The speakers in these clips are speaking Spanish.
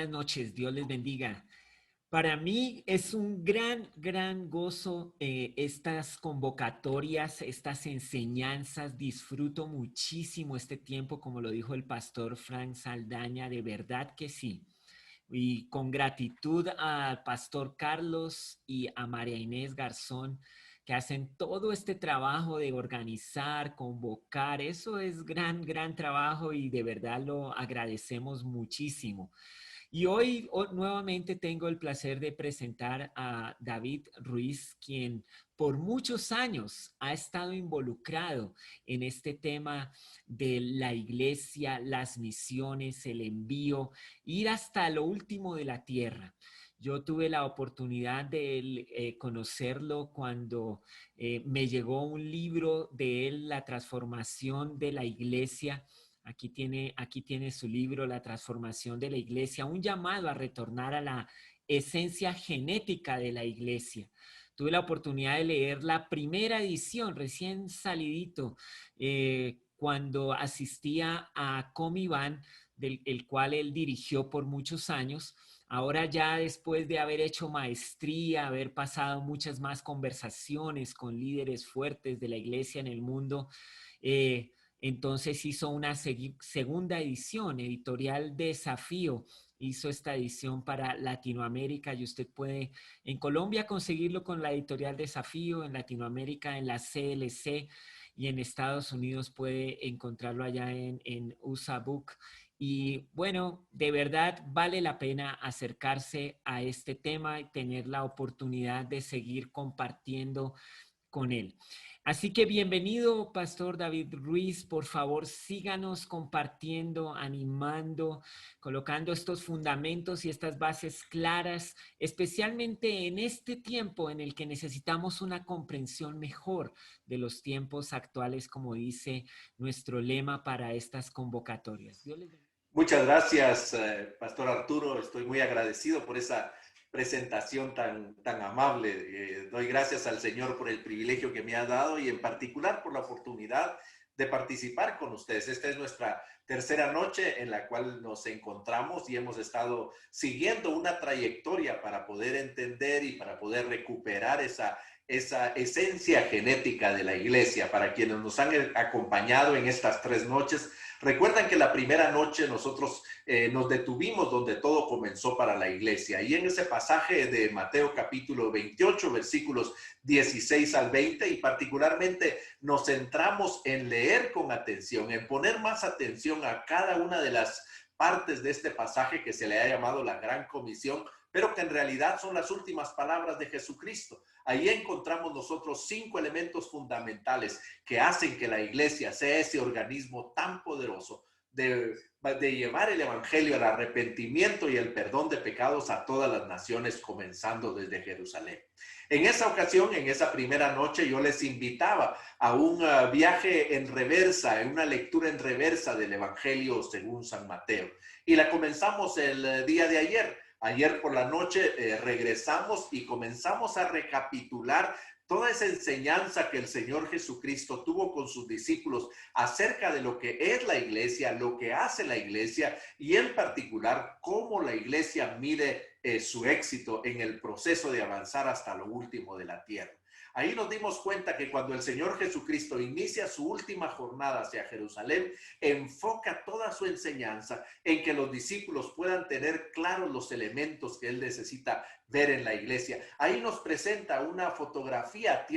buenas noches. Dios les bendiga. Para mí es un gran gozo estas convocatorias, estas enseñanzas. Disfruto muchísimo este tiempo, como lo dijo el pastor Frank Saldaña, de verdad que sí. Y con gratitud al pastor Carlos y a María Inés Garzón, que hacen todo este trabajo de organizar, convocar. Eso es gran trabajo y de verdad lo agradecemos muchísimo. Y hoy nuevamente tengo el placer de presentar a David Ruiz, quien por muchos años ha estado involucrado en este tema de la iglesia, las misiones, el envío, ir hasta lo último de la tierra. Yo tuve la oportunidad de conocerlo cuando me llegó un libro de él, La transformación de la iglesia. Aquí tiene su libro, La transformación de la iglesia, un llamado a retornar a la esencia genética de la iglesia. Tuve la oportunidad de leer la primera edición, recién salidito, cuando asistía a Comiban, del el cual él dirigió por muchos años. Ahora ya después de haber hecho maestría, haber pasado muchas más conversaciones con líderes fuertes de la iglesia en el mundo, entonces hizo una segunda edición, Editorial Desafío, hizo esta edición para Latinoamérica y usted puede en Colombia conseguirlo con la Editorial Desafío, en Latinoamérica en la CLC y en Estados Unidos puede encontrarlo allá en USA Book. Y bueno, de verdad vale la pena acercarse a este tema y tener la oportunidad de seguir compartiendo con él. Así que bienvenido, Pastor David Ruiz. Por favor, síganos compartiendo, animando, colocando estos fundamentos y estas bases claras, especialmente en este tiempo en el que necesitamos una comprensión mejor de los tiempos actuales, como dice nuestro lema para estas convocatorias. Dios les bendiga. Muchas gracias, Pastor Arturo. Estoy muy agradecido por esa presentación tan amable. Doy gracias al Señor por el privilegio que me ha dado y en particular por la oportunidad de participar con ustedes. Esta es nuestra tercera noche en la cual nos encontramos y hemos estado siguiendo una trayectoria para poder entender y para poder recuperar esa esencia genética de la iglesia. Para quienes nos han acompañado en estas tres noches, recuerdan que la primera noche nosotros nos detuvimos donde todo comenzó para la iglesia. Y en ese pasaje de Mateo capítulo 28, versículos 16 al 20, y particularmente nos centramos en leer con atención, en poner más atención a cada una de las partes de este pasaje que se le ha llamado la Gran Comisión, pero que en realidad son las últimas palabras de Jesucristo. Ahí encontramos nosotros 5 elementos fundamentales que hacen que la iglesia sea ese organismo tan poderoso de llevar el evangelio al arrepentimiento y el perdón de pecados a todas las naciones, comenzando desde Jerusalén. En esa ocasión, en esa primera noche, yo les invitaba a un viaje en reversa, en una lectura en reversa del evangelio según San Mateo. Y la comenzamos el día de ayer. Ayer por la noche regresamos y comenzamos a recapitular toda esa enseñanza que el Señor Jesucristo tuvo con sus discípulos acerca de lo que es la iglesia, lo que hace la iglesia y en particular cómo la iglesia mide su éxito en el proceso de avanzar hasta lo último de la tierra. Ahí nos dimos cuenta que cuando el Señor Jesucristo inicia su última jornada hacia Jerusalén, enfoca toda su enseñanza en que los discípulos puedan tener claros los elementos que Él necesita ver en la iglesia. Ahí nos presenta una fotografía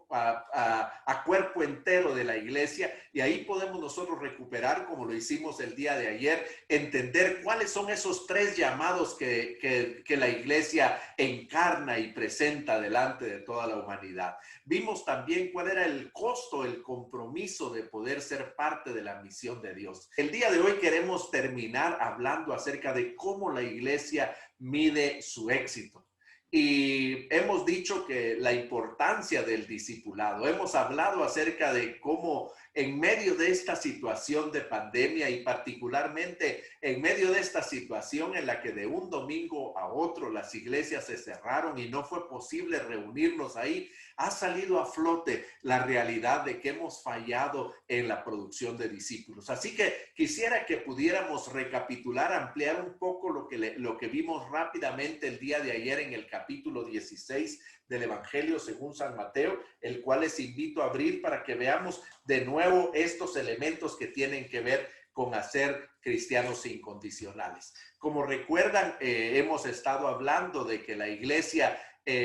a cuerpo entero de la iglesia y ahí podemos nosotros recuperar, como lo hicimos el día de ayer, entender cuáles son esos 3 llamados que la iglesia encarna y presenta delante de toda la humanidad. Vimos también cuál era el costo, el compromiso de poder ser parte de la misión de Dios. El día de hoy queremos terminar hablando acerca de cómo la iglesia mide su éxito. Y hemos dicho que la importancia del discipulado. Hemos hablado acerca de cómo en medio de esta situación de pandemia y particularmente en medio de esta situación en la que de un domingo a otro las iglesias se cerraron y no fue posible reunirnos ahí, ha salido a flote la realidad de que hemos fallado en la producción de discípulos. Así que quisiera que pudiéramos recapitular, ampliar un poco lo que vimos rápidamente el día de ayer en el capítulo 16 del Evangelio según San Mateo, el cual les invito a abrir para que veamos de nuevo estos elementos que tienen que ver con hacer cristianos incondicionales. Como recuerdan, hemos estado hablando de que la iglesia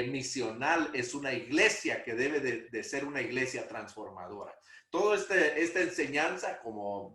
misional es una iglesia que debe de ser una iglesia transformadora. Toda esta enseñanza, como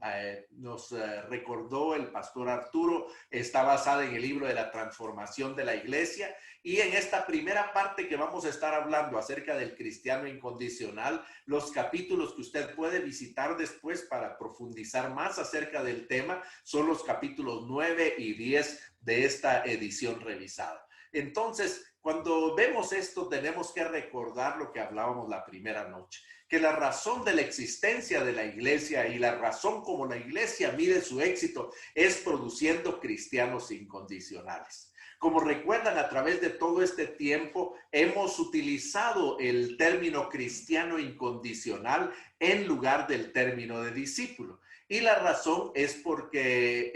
nos recordó el pastor Arturo, está basada en el libro de la transformación de la iglesia. Y en esta primera parte que vamos a estar hablando acerca del cristiano incondicional, los capítulos que usted puede visitar después para profundizar más acerca del tema son los capítulos 9 y 10 de esta edición revisada. Entonces, cuando vemos esto, tenemos que recordar lo que hablábamos la primera noche, que la razón de la existencia de la iglesia y la razón como la iglesia mide su éxito es produciendo cristianos incondicionales. Como recuerdan, a través de todo este tiempo hemos utilizado el término cristiano incondicional en lugar del término de discípulo. Y la razón es porque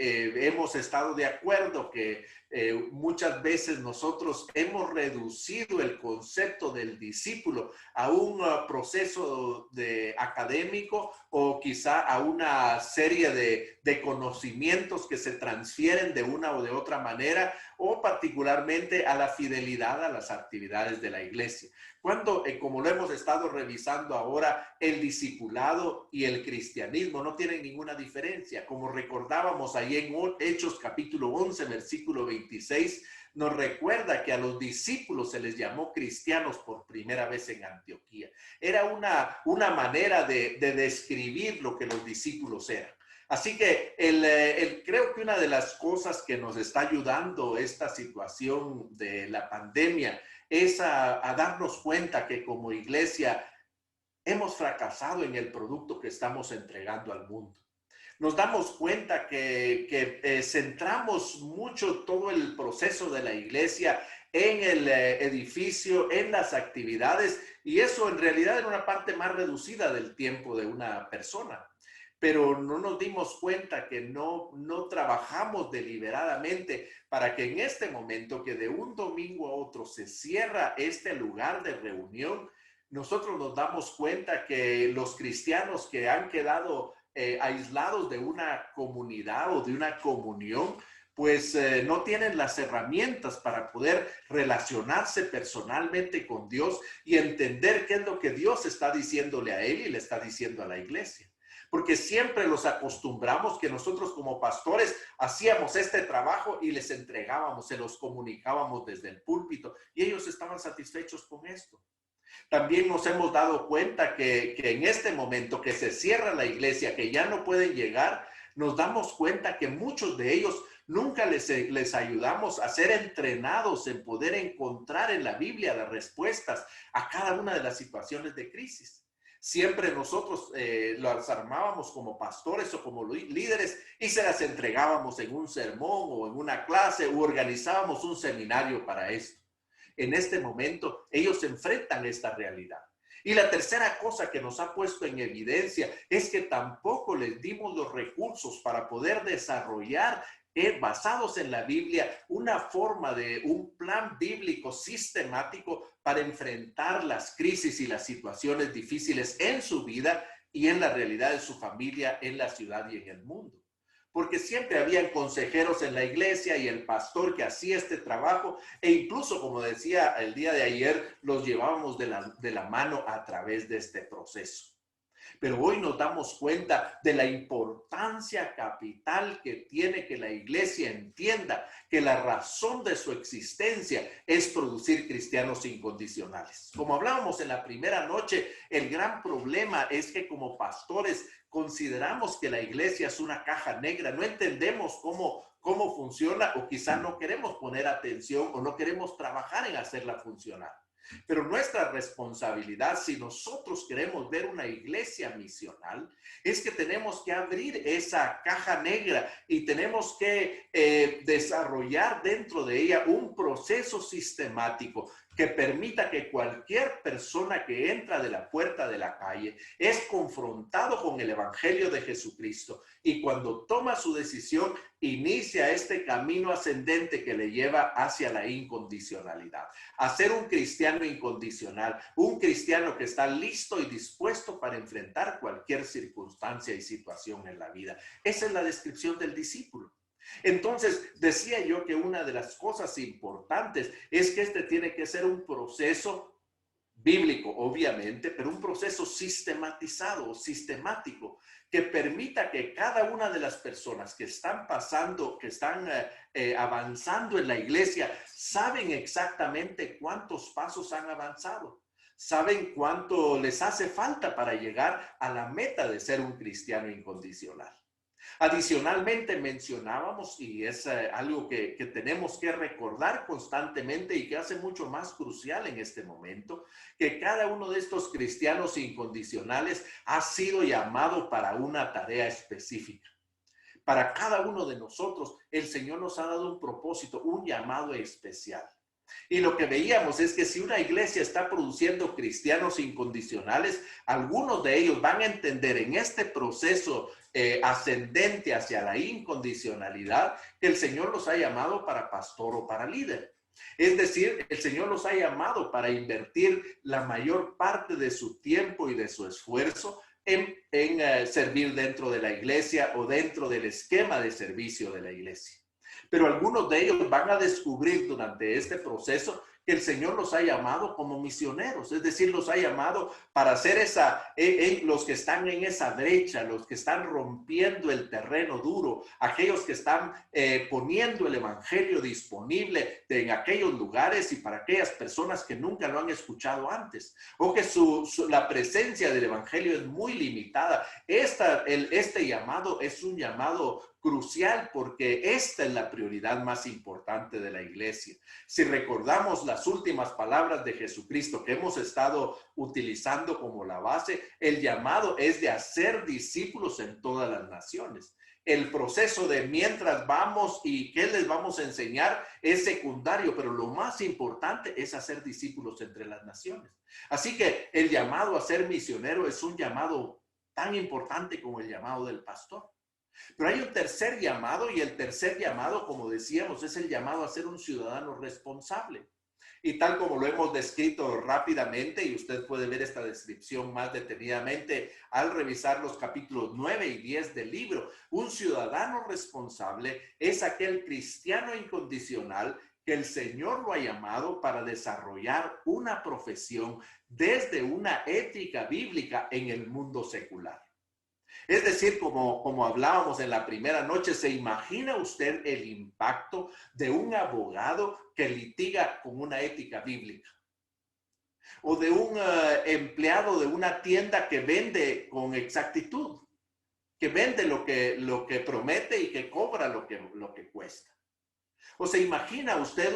hemos estado de acuerdo que muchas veces nosotros hemos reducido el concepto del discípulo a un proceso académico o quizá a una serie de conocimientos que se transfieren de una o de otra manera, o particularmente a la fidelidad a las actividades de la iglesia. Cuando, como lo hemos estado revisando ahora, el discipulado y el cristianismo no tienen ninguna diferencia. Como recordábamos ahí en Hechos capítulo 11, versículo 26, nos recuerda que a los discípulos se les llamó cristianos por primera vez en Antioquía. Era una manera de describir lo que los discípulos eran. Así que creo que una de las cosas que nos está ayudando esta situación de la pandemia es a darnos cuenta que como iglesia hemos fracasado en el producto que estamos entregando al mundo. Nos damos cuenta que centramos mucho todo el proceso de la iglesia en el edificio, en las actividades, y eso en realidad era una parte más reducida del tiempo de una persona. Pero no nos dimos cuenta que no trabajamos deliberadamente para que en este momento que de un domingo a otro se cierra este lugar de reunión, nosotros nos damos cuenta que los cristianos que han quedado aislados de una comunidad o de una comunión, pues no tienen las herramientas para poder relacionarse personalmente con Dios y entender qué es lo que Dios está diciéndole a él y le está diciendo a la iglesia. Porque siempre los acostumbramos que nosotros como pastores hacíamos este trabajo y les entregábamos, se los comunicábamos desde el púlpito y ellos estaban satisfechos con esto. También nos hemos dado cuenta que en este momento que se cierra la iglesia, que ya no pueden llegar, nos damos cuenta que muchos de ellos nunca les ayudamos a ser entrenados en poder encontrar en la Biblia las respuestas a cada una de las situaciones de crisis. Siempre nosotros las armábamos como pastores o como líderes y se las entregábamos en un sermón o en una clase o organizábamos un seminario para esto. En este momento ellos enfrentan esta realidad. Y la tercera cosa que nos ha puesto en evidencia es que tampoco les dimos los recursos para poder desarrollar basados en la Biblia, una forma de un plan bíblico sistemático para enfrentar las crisis y las situaciones difíciles en su vida y en la realidad de su familia, en la ciudad y en el mundo. Porque siempre habían consejeros en la iglesia y el pastor que hacía este trabajo e incluso, como decía el día de ayer, los llevábamos de la mano a través de este proceso. Pero hoy nos damos cuenta de la importancia capital que tiene que la iglesia entienda que la razón de su existencia es producir cristianos incondicionales. Como hablábamos en la primera noche, el gran problema es que como pastores consideramos que la iglesia es una caja negra, no entendemos cómo funciona o quizá no queremos poner atención o no queremos trabajar en hacerla funcionar. Pero nuestra responsabilidad, si nosotros queremos ver una iglesia misional, es que tenemos que abrir esa caja negra y tenemos que desarrollar dentro de ella un proceso sistemático que permita que cualquier persona que entra de la puerta de la calle es confrontado con el Evangelio de Jesucristo, y cuando toma su decisión inicia este camino ascendente que le lleva hacia la incondicionalidad, a ser un cristiano incondicional, un cristiano que está listo y dispuesto para enfrentar cualquier circunstancia y situación en la vida. Esa es la descripción del discípulo. Entonces, decía yo que una de las cosas importantes es que este tiene que ser un proceso bíblico, obviamente, pero un proceso sistematizado, sistemático, que permita que cada una de las personas que están pasando, que están avanzando en la iglesia, saben exactamente cuántos pasos han avanzado, saben cuánto les hace falta para llegar a la meta de ser un cristiano incondicional. Adicionalmente mencionábamos, y es algo que tenemos que recordar constantemente y que hace mucho más crucial en este momento, que cada uno de estos cristianos incondicionales ha sido llamado para una tarea específica. Para cada uno de nosotros, el Señor nos ha dado un propósito, un llamado especial. Y lo que veíamos es que si una iglesia está produciendo cristianos incondicionales, algunos de ellos van a entender en este proceso ascendente hacia la incondicionalidad que el Señor los ha llamado para pastor o para líder. Es decir, el Señor los ha llamado para invertir la mayor parte de su tiempo y de su esfuerzo en servir dentro de la iglesia o dentro del esquema de servicio de la iglesia. Pero algunos de ellos van a descubrir durante este proceso que el Señor los ha llamado como misioneros, es decir, los ha llamado para ser los que están en esa brecha, los que están rompiendo el terreno duro, aquellos que están poniendo el evangelio disponible en aquellos lugares y para aquellas personas que nunca lo han escuchado antes, o que la presencia del evangelio es muy limitada. Este llamado es un llamado crucial porque esta es la prioridad más importante de la iglesia. Si recordamos las últimas palabras de Jesucristo que hemos estado utilizando como la base, el llamado es de hacer discípulos en todas las naciones. El proceso de mientras vamos y qué les vamos a enseñar es secundario, pero lo más importante es hacer discípulos entre las naciones. Así que el llamado a ser misionero es un llamado tan importante como el llamado del pastor. Pero hay un tercer llamado, y el tercer llamado, como decíamos, es el llamado a ser un ciudadano responsable. Y tal como lo hemos descrito rápidamente, y usted puede ver esta descripción más detenidamente al revisar los capítulos 9 y 10 del libro, un ciudadano responsable es aquel cristiano incondicional que el Señor lo ha llamado para desarrollar una profesión desde una ética bíblica en el mundo secular. Es decir, como hablábamos en la primera noche, ¿se imagina usted el impacto de un abogado que litiga con una ética bíblica? O de un empleado de una tienda que vende con exactitud, que vende lo que promete y que cobra lo que cuesta. ¿O se imagina usted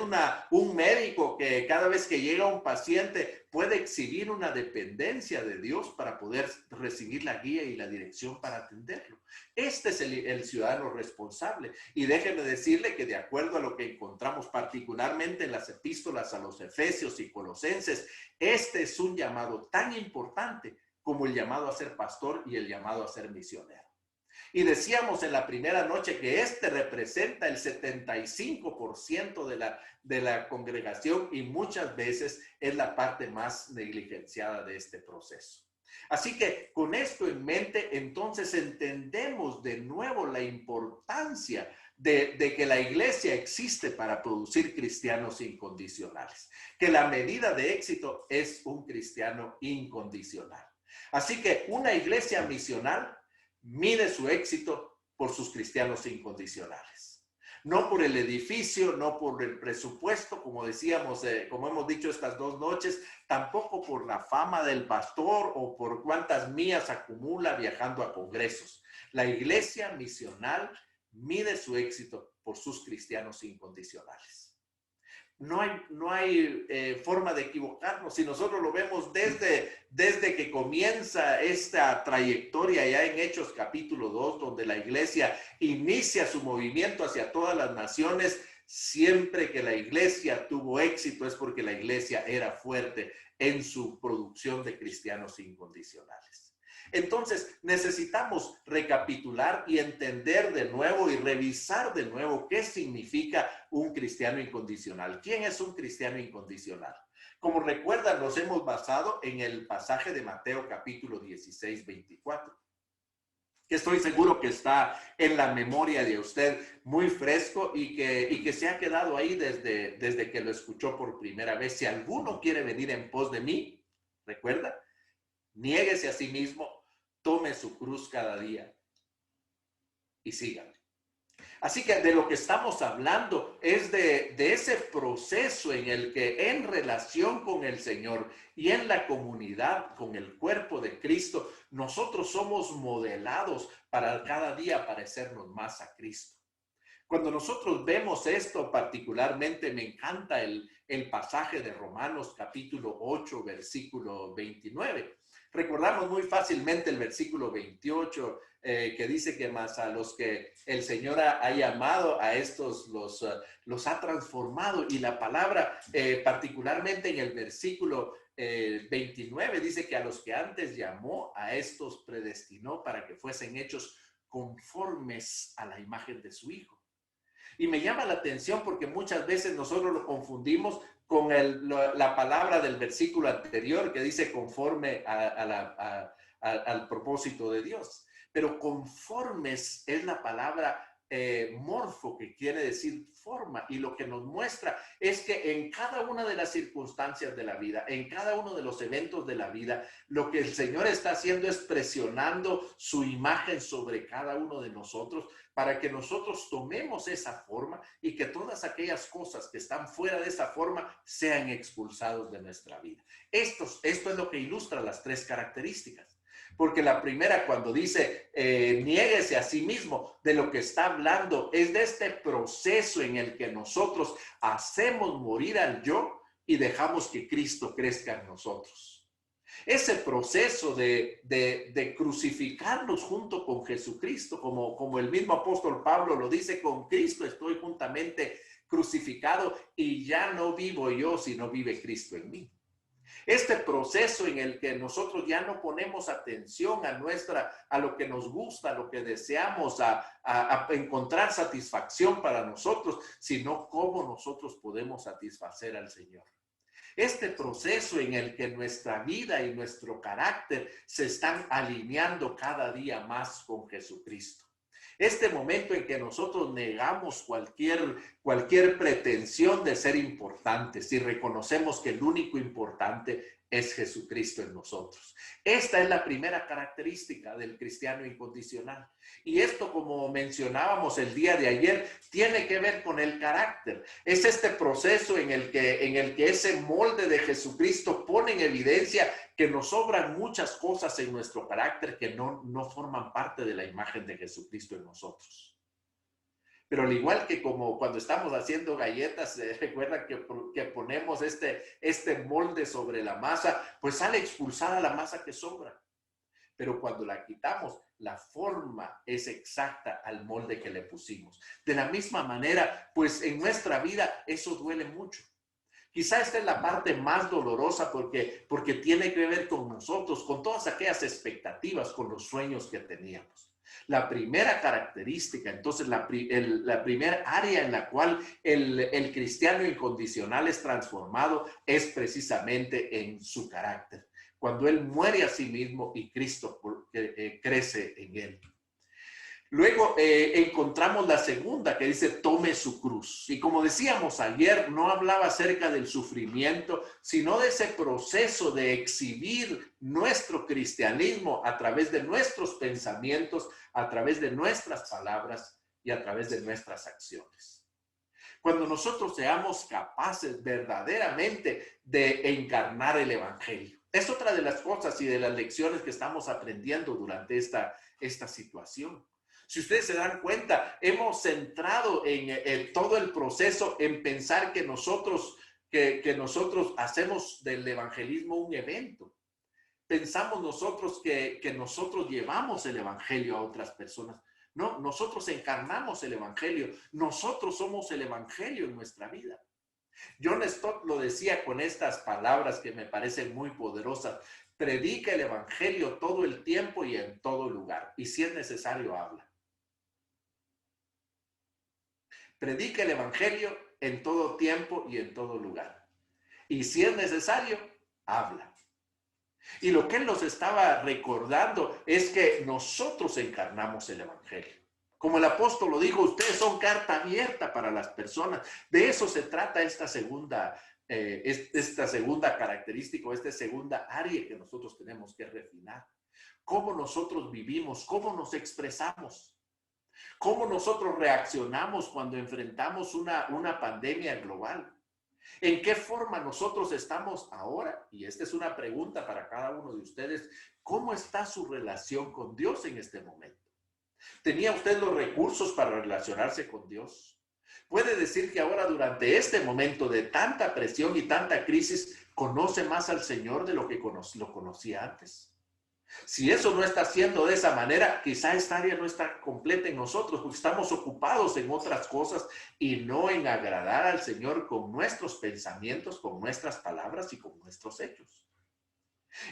un médico que cada vez que llega un paciente puede exhibir una dependencia de Dios para poder recibir la guía y la dirección para atenderlo? Este es el ciudadano responsable. Y déjeme decirle que de acuerdo a lo que encontramos particularmente en las epístolas a los Efesios y Colosenses, este es un llamado tan importante como el llamado a ser pastor y el llamado a ser misionero. Y decíamos en la primera noche que este representa el 75% de la congregación y muchas veces es la parte más negligenciada de este proceso. Así que con esto en mente, entonces entendemos de nuevo la importancia de que la iglesia existe para producir cristianos incondicionales, que la medida de éxito es un cristiano incondicional. Así que una iglesia misional mide su éxito por sus cristianos incondicionales. No por el edificio, no por el presupuesto, como decíamos, como hemos dicho estas dos noches, tampoco por la fama del pastor o por cuántas millas acumula viajando a congresos. La iglesia misional mide su éxito por sus cristianos incondicionales. no hay forma de equivocarnos. Si nosotros lo vemos desde que comienza esta trayectoria ya en Hechos capítulo 2, donde la iglesia inicia su movimiento hacia todas las naciones, siempre que la iglesia tuvo éxito es porque la iglesia era fuerte en su producción de cristianos incondicionales. Entonces, necesitamos recapitular y entender de nuevo y revisar de nuevo qué significa un cristiano incondicional. ¿Quién es un cristiano incondicional? Como recuerdan, nos hemos basado en el pasaje de Mateo capítulo 16, 24, que estoy seguro que está en la memoria de usted muy fresco y que se ha quedado ahí desde que lo escuchó por primera vez. Si alguno quiere venir en pos de mí, recuerda, niéguese a sí mismo, tome su cruz cada día y sígame. Así que de lo que estamos hablando es de ese proceso en el que en relación con el Señor y en la comunidad, con el cuerpo de Cristo, nosotros somos modelados para cada día parecernos más a Cristo. Cuando nosotros vemos esto, particularmente me encanta el pasaje de Romanos capítulo 8, versículo 29. Recordamos muy fácilmente el versículo 28, que dice que más a los que el Señor ha llamado, a estos los ha transformado. Y la palabra, particularmente en el versículo 29, dice que a los que antes llamó, a estos predestinó para que fuesen hechos conformes a la imagen de su Hijo. Y me llama la atención porque muchas veces nosotros lo confundimos con la palabra del versículo anterior que dice conforme al propósito de Dios. Pero conformes es la palabra morfo, que quiere decir forma, y lo que nos muestra es que en cada una de las circunstancias de la vida, en cada uno de los eventos de la vida, lo que el Señor está haciendo es presionando su imagen sobre cada uno de nosotros para que nosotros tomemos esa forma y que todas aquellas cosas que están fuera de esa forma sean expulsados de nuestra vida. Esto es lo que ilustra las tres características. Porque la primera, cuando dice niéguese a sí mismo, de lo que está hablando es de este proceso en el que nosotros hacemos morir al yo y dejamos que Cristo crezca en nosotros. Ese proceso de crucificarnos junto con Jesucristo, como el mismo apóstol Pablo lo dice, con Cristo estoy juntamente crucificado y ya no vivo yo, sino vive Cristo en mí. Este proceso en el que nosotros ya no ponemos atención a lo que nos gusta, a lo que deseamos, a encontrar satisfacción para nosotros, sino cómo nosotros podemos satisfacer al Señor. Este proceso en el que nuestra vida y nuestro carácter se están alineando cada día más con Jesucristo. Este momento en que nosotros negamos cualquier pretensión de ser importantes y reconocemos que el único importante es Jesucristo en nosotros. Esta es la primera característica del cristiano incondicional. Y esto, como mencionábamos el día de ayer, tiene que ver con el carácter. Es este proceso en el que ese molde de Jesucristo pone en evidencia que nos sobran muchas cosas en nuestro carácter que no forman parte de la imagen de Jesucristo en nosotros. Pero al igual que como cuando estamos haciendo galletas, recuerdan que ponemos este molde sobre la masa, pues sale expulsada la masa que sobra. Pero cuando la quitamos, la forma es exacta al molde que le pusimos. De la misma manera, pues en nuestra vida eso duele mucho. Quizá esta es la parte más dolorosa porque tiene que ver con nosotros, con todas aquellas expectativas, con los sueños que teníamos. La primera característica, entonces la primera área en la cual el cristiano incondicional es transformado es precisamente en su carácter. Cuando él muere a sí mismo y Cristo crece en él. Luego encontramos la segunda que dice tome su cruz. Y como decíamos ayer, no hablaba acerca del sufrimiento, sino de ese proceso de exhibir nuestro cristianismo a través de nuestros pensamientos, a través de nuestras palabras y a través de nuestras acciones. Cuando nosotros seamos capaces verdaderamente de encarnar el evangelio. Es otra de las cosas y de las lecciones que estamos aprendiendo durante esta situación. Si ustedes se dan cuenta, hemos centrado en todo el proceso en pensar que nosotros hacemos del evangelismo un evento. Pensamos nosotros que nosotros llevamos el evangelio a otras personas. No, nosotros encarnamos el evangelio. Nosotros somos el evangelio en nuestra vida. John Stott lo decía con estas palabras que me parecen muy poderosas. Predica el evangelio todo el tiempo y en todo lugar. Y si es necesario, habla. Predica el evangelio en todo tiempo y en todo lugar. Y si es necesario, habla. Y lo que él nos estaba recordando es que nosotros encarnamos el evangelio. Como el apóstol lo dijo, ustedes son carta abierta para las personas. De eso se trata esta segunda característica, esta segunda área que nosotros tenemos que refinar. Cómo nosotros vivimos, cómo nos expresamos, cómo nosotros reaccionamos cuando enfrentamos una pandemia global. ¿En qué forma nosotros estamos ahora? Y esta es una pregunta para cada uno de ustedes. ¿Cómo está su relación con Dios en este momento? ¿Tenía usted los recursos para relacionarse con Dios? ¿Puede decir que ahora durante este momento de tanta presión y tanta crisis conoce más al Señor de lo que lo conocía antes? Si eso no está haciendo de esa manera, quizá esta área no está completa en nosotros, porque estamos ocupados en otras cosas y no en agradar al Señor con nuestros pensamientos, con nuestras palabras y con nuestros hechos.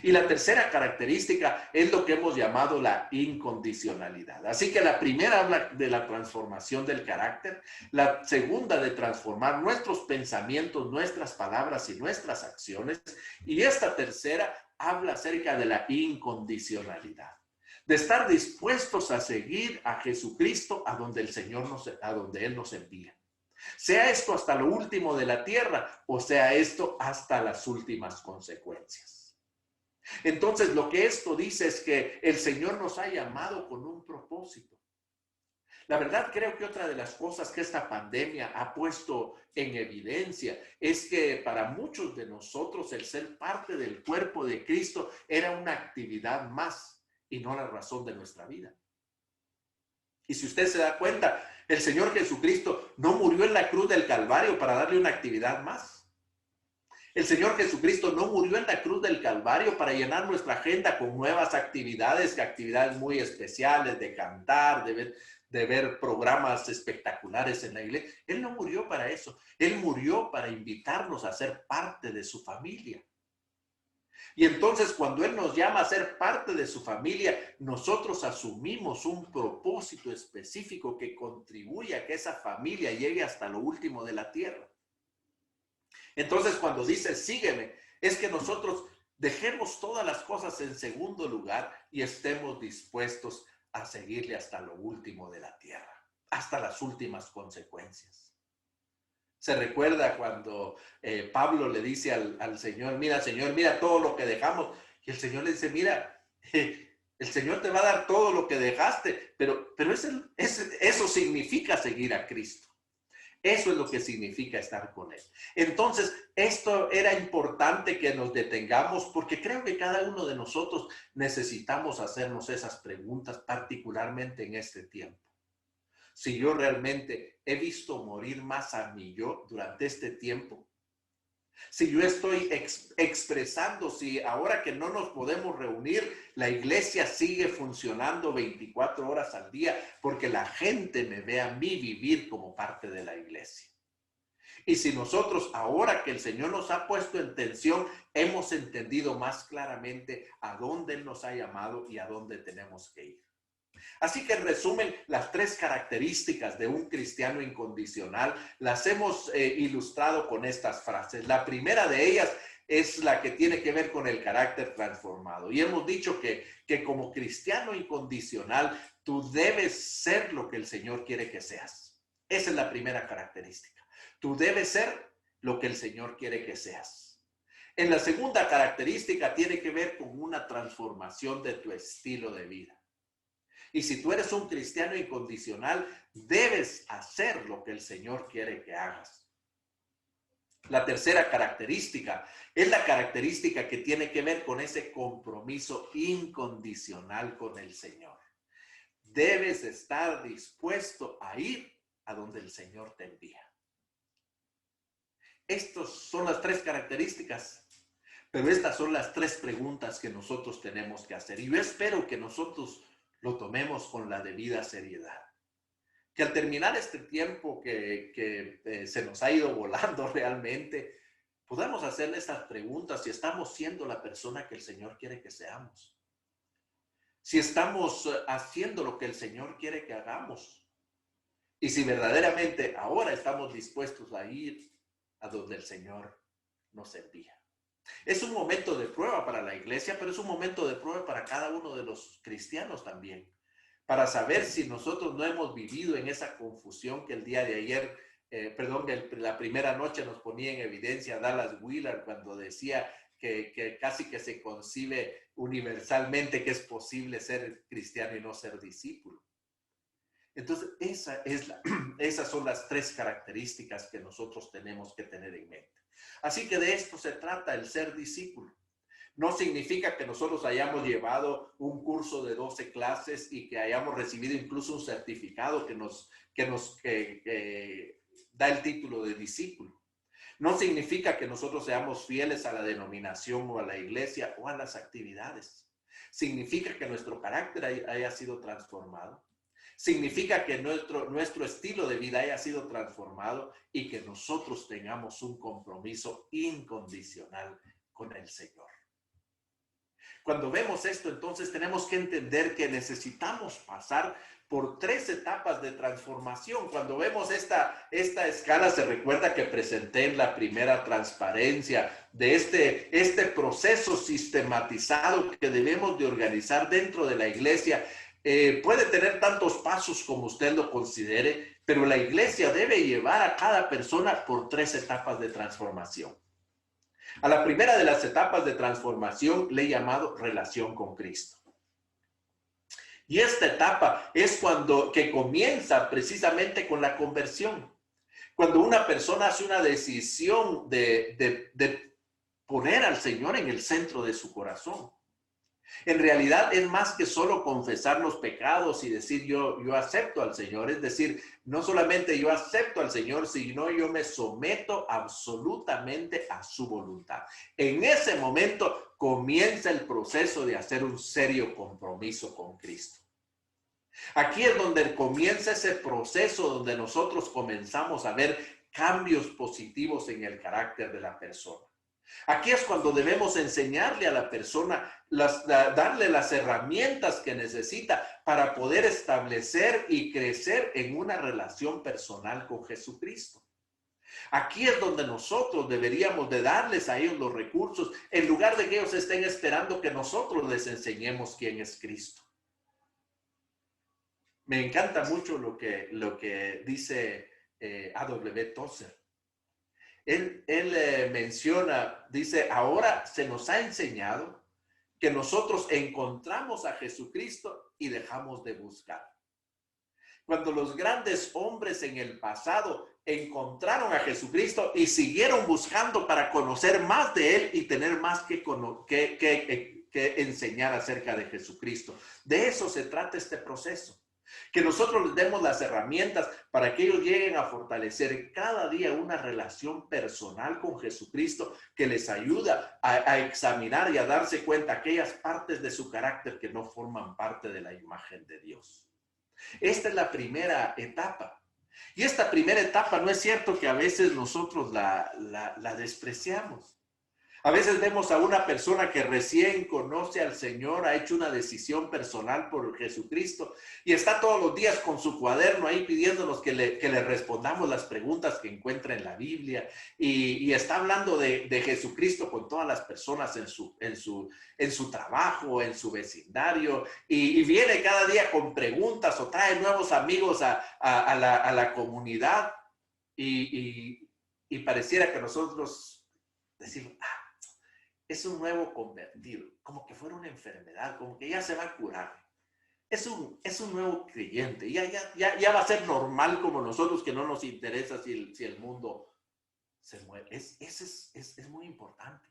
Y la tercera característica es lo que hemos llamado la incondicionalidad. Así que la primera habla de la transformación del carácter, la segunda de transformar nuestros pensamientos, nuestras palabras y nuestras acciones, y esta tercera habla acerca de la incondicionalidad, de estar dispuestos a seguir a Jesucristo a donde Él nos envía. Sea esto hasta lo último de la tierra o sea esto hasta las últimas consecuencias. Entonces, lo que esto dice es que el Señor nos ha llamado con un propósito. La verdad, creo que otra de las cosas que esta pandemia ha puesto en evidencia es que para muchos de nosotros el ser parte del cuerpo de Cristo era una actividad más y no la razón de nuestra vida. Y si usted se da cuenta, el Señor Jesucristo no murió en la cruz del Calvario para darle una actividad más. El Señor Jesucristo no murió en la cruz del Calvario para llenar nuestra agenda con nuevas actividades muy especiales, de cantar, de ver programas espectaculares en la iglesia. Él no murió para eso. Él murió para invitarnos a ser parte de su familia. Y entonces cuando Él nos llama a ser parte de su familia, nosotros asumimos un propósito específico que contribuye a que esa familia llegue hasta lo último de la tierra. Entonces, cuando dice, sígueme, es que nosotros dejemos todas las cosas en segundo lugar y estemos dispuestos a seguirle hasta lo último de la tierra, hasta las últimas consecuencias. Se recuerda cuando Pablo le dice al Señor, Señor, mira todo lo que dejamos. Y el Señor le dice, mira, el Señor te va a dar todo lo que dejaste, pero eso significa seguir a Cristo. Eso es lo que significa estar con Él. Entonces, esto era importante que nos detengamos porque creo que cada uno de nosotros necesitamos hacernos esas preguntas, particularmente en este tiempo. Si yo realmente he visto morir más a mi yo durante este tiempo, si yo estoy expresando, si ahora que no nos podemos reunir, la iglesia sigue funcionando 24 horas al día porque la gente me ve a mí vivir como parte de la iglesia. Y si nosotros, ahora que el Señor nos ha puesto en tensión, hemos entendido más claramente a dónde Él nos ha llamado y a dónde tenemos que ir. Así que en resumen, las tres características de un cristiano incondicional las hemos ilustrado con estas frases. La primera de ellas es la que tiene que ver con el carácter transformado. Y hemos dicho que como cristiano incondicional, tú debes ser lo que el Señor quiere que seas. Esa es la primera característica. Tú debes ser lo que el Señor quiere que seas. En la segunda característica tiene que ver con una transformación de tu estilo de vida. Y si tú eres un cristiano incondicional, debes hacer lo que el Señor quiere que hagas. La tercera característica es la característica que tiene que ver con ese compromiso incondicional con el Señor. debes estar dispuesto a ir a donde el Señor te envía. Estas son las tres características, pero estas son las tres preguntas que nosotros tenemos que hacer. Y yo espero que nosotros lo tomemos con la debida seriedad. Que al terminar este tiempo que se nos ha ido volando realmente, podamos hacerle estas preguntas si estamos siendo la persona que el Señor quiere que seamos. Si estamos haciendo lo que el Señor quiere que hagamos. Y si verdaderamente ahora estamos dispuestos a ir a donde el Señor nos envía. Es un momento de prueba para la iglesia, pero es un momento de prueba para cada uno de los cristianos también. Para saber si nosotros no hemos vivido en esa confusión que el día de ayer, la primera noche nos ponía en evidencia Dallas Willard cuando decía que casi que se concibe universalmente que es posible ser cristiano y no ser discípulo. Entonces, esas son las tres características que nosotros tenemos que tener en mente. Así que de esto se trata el ser discípulo. No significa que nosotros hayamos llevado un curso de 12 clases y que hayamos recibido incluso un certificado que nos da el título de discípulo. No significa que nosotros seamos fieles a la denominación o a la iglesia o a las actividades. Significa que nuestro carácter haya sido transformado. Significa que nuestro estilo de vida haya sido transformado y que nosotros tengamos un compromiso incondicional con el Señor. Cuando vemos esto, entonces tenemos que entender que necesitamos pasar por 3 etapas de transformación. Cuando vemos esta escala, se recuerda que presenté en la primera transparencia de este proceso sistematizado que debemos de organizar dentro de la iglesia. Puede tener tantos pasos como usted lo considere, pero la iglesia debe llevar a cada persona por 3 etapas de transformación. A la primera de las etapas de transformación le he llamado relación con Cristo. Y esta etapa es que comienza precisamente con la conversión. Cuando una persona hace una decisión de poner al Señor en el centro de su corazón. En realidad es más que solo confesar los pecados y decir yo acepto al Señor. Es decir, no solamente yo acepto al Señor, sino yo me someto absolutamente a su voluntad. En ese momento comienza el proceso de hacer un serio compromiso con Cristo. Aquí es donde comienza ese proceso donde nosotros comenzamos a ver cambios positivos en el carácter de la persona. Aquí es cuando debemos enseñarle a la persona, darle las herramientas que necesita para poder establecer y crecer en una relación personal con Jesucristo. Aquí es donde nosotros deberíamos de darles a ellos los recursos, en lugar de que ellos estén esperando que nosotros les enseñemos quién es Cristo. Me encanta mucho lo que dice A.W. Tozer. Él menciona, dice, ahora se nos ha enseñado que nosotros encontramos a Jesucristo y dejamos de buscar. Cuando los grandes hombres en el pasado encontraron a Jesucristo y siguieron buscando para conocer más de Él y tener más que enseñar acerca de Jesucristo. De eso se trata este proceso. Que nosotros les demos las herramientas para que ellos lleguen a fortalecer cada día una relación personal con Jesucristo que les ayuda a examinar y a darse cuenta aquellas partes de su carácter que no forman parte de la imagen de Dios. Esta es la primera etapa. Y esta primera etapa no es cierto que a veces nosotros la despreciamos. A veces vemos a una persona que recién conoce al Señor, ha hecho una decisión personal por Jesucristo y está todos los días con su cuaderno ahí pidiéndonos que le respondamos las preguntas que encuentra en la Biblia y está hablando de Jesucristo con todas las personas en su trabajo, en su vecindario y viene cada día con preguntas o trae nuevos amigos a la comunidad y pareciera que nosotros decimos, es un nuevo convertido, como que fuera una enfermedad, como que ya se va a curar. Es un nuevo creyente, ya va a ser normal como nosotros, que no nos interesa si el mundo se mueve. Es muy importante.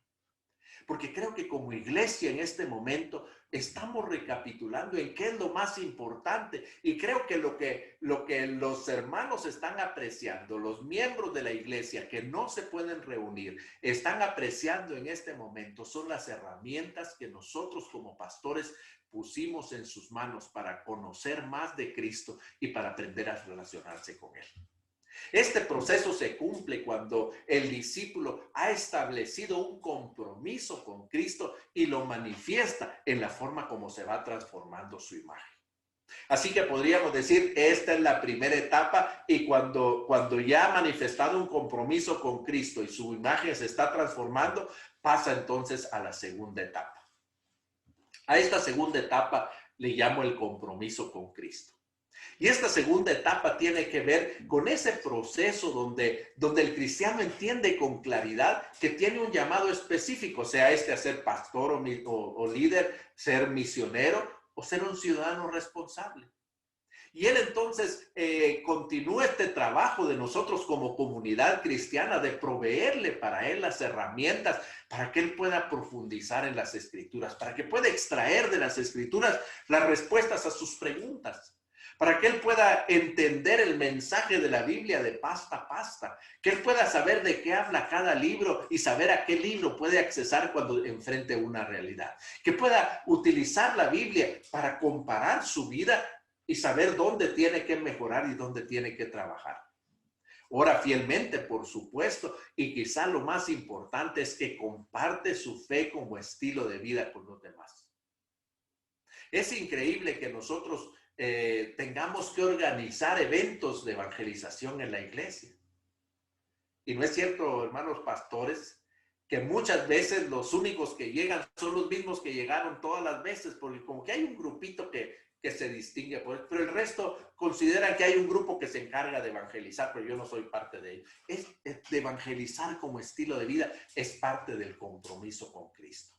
porque creo que como iglesia en este momento estamos recapitulando en qué es lo más importante, y creo que lo que los hermanos están apreciando, los miembros de la iglesia que no se pueden reunir, están apreciando en este momento son las herramientas que nosotros como pastores pusimos en sus manos para conocer más de Cristo y para aprender a relacionarse con Él. Este proceso se cumple cuando el discípulo ha establecido un compromiso con Cristo y lo manifiesta en la forma como se va transformando su imagen. Así que podríamos decir, esta es la primera etapa, y cuando ya ha manifestado un compromiso con Cristo y su imagen se está transformando, pasa entonces a la segunda etapa. A esta segunda etapa le llamo el compromiso con Cristo. Y esta segunda etapa tiene que ver con ese proceso donde el cristiano entiende con claridad que tiene un llamado específico, sea este a ser pastor o líder, ser misionero o ser un ciudadano responsable. Y él entonces continúa este trabajo de nosotros como comunidad cristiana de proveerle para él las herramientas para que él pueda profundizar en las escrituras, para que pueda extraer de las escrituras las respuestas a sus preguntas, para que él pueda entender el mensaje de la Biblia de pasta a pasta, que él pueda saber de qué habla cada libro y saber a qué libro puede accesar cuando enfrente una realidad, que pueda utilizar la Biblia para comparar su vida y saber dónde tiene que mejorar y dónde tiene que trabajar. Ora fielmente, por supuesto, y quizá lo más importante es que comparte su fe como estilo de vida con los demás. Es increíble que nosotros tengamos que organizar eventos de evangelización en la iglesia. Y no es cierto, hermanos pastores, que muchas veces los únicos que llegan son los mismos que llegaron todas las veces, porque como que hay un grupito que se distingue, pero el resto consideran que hay un grupo que se encarga de evangelizar, pero yo no soy parte de ello. De evangelizar como estilo de vida es parte del compromiso con Cristo.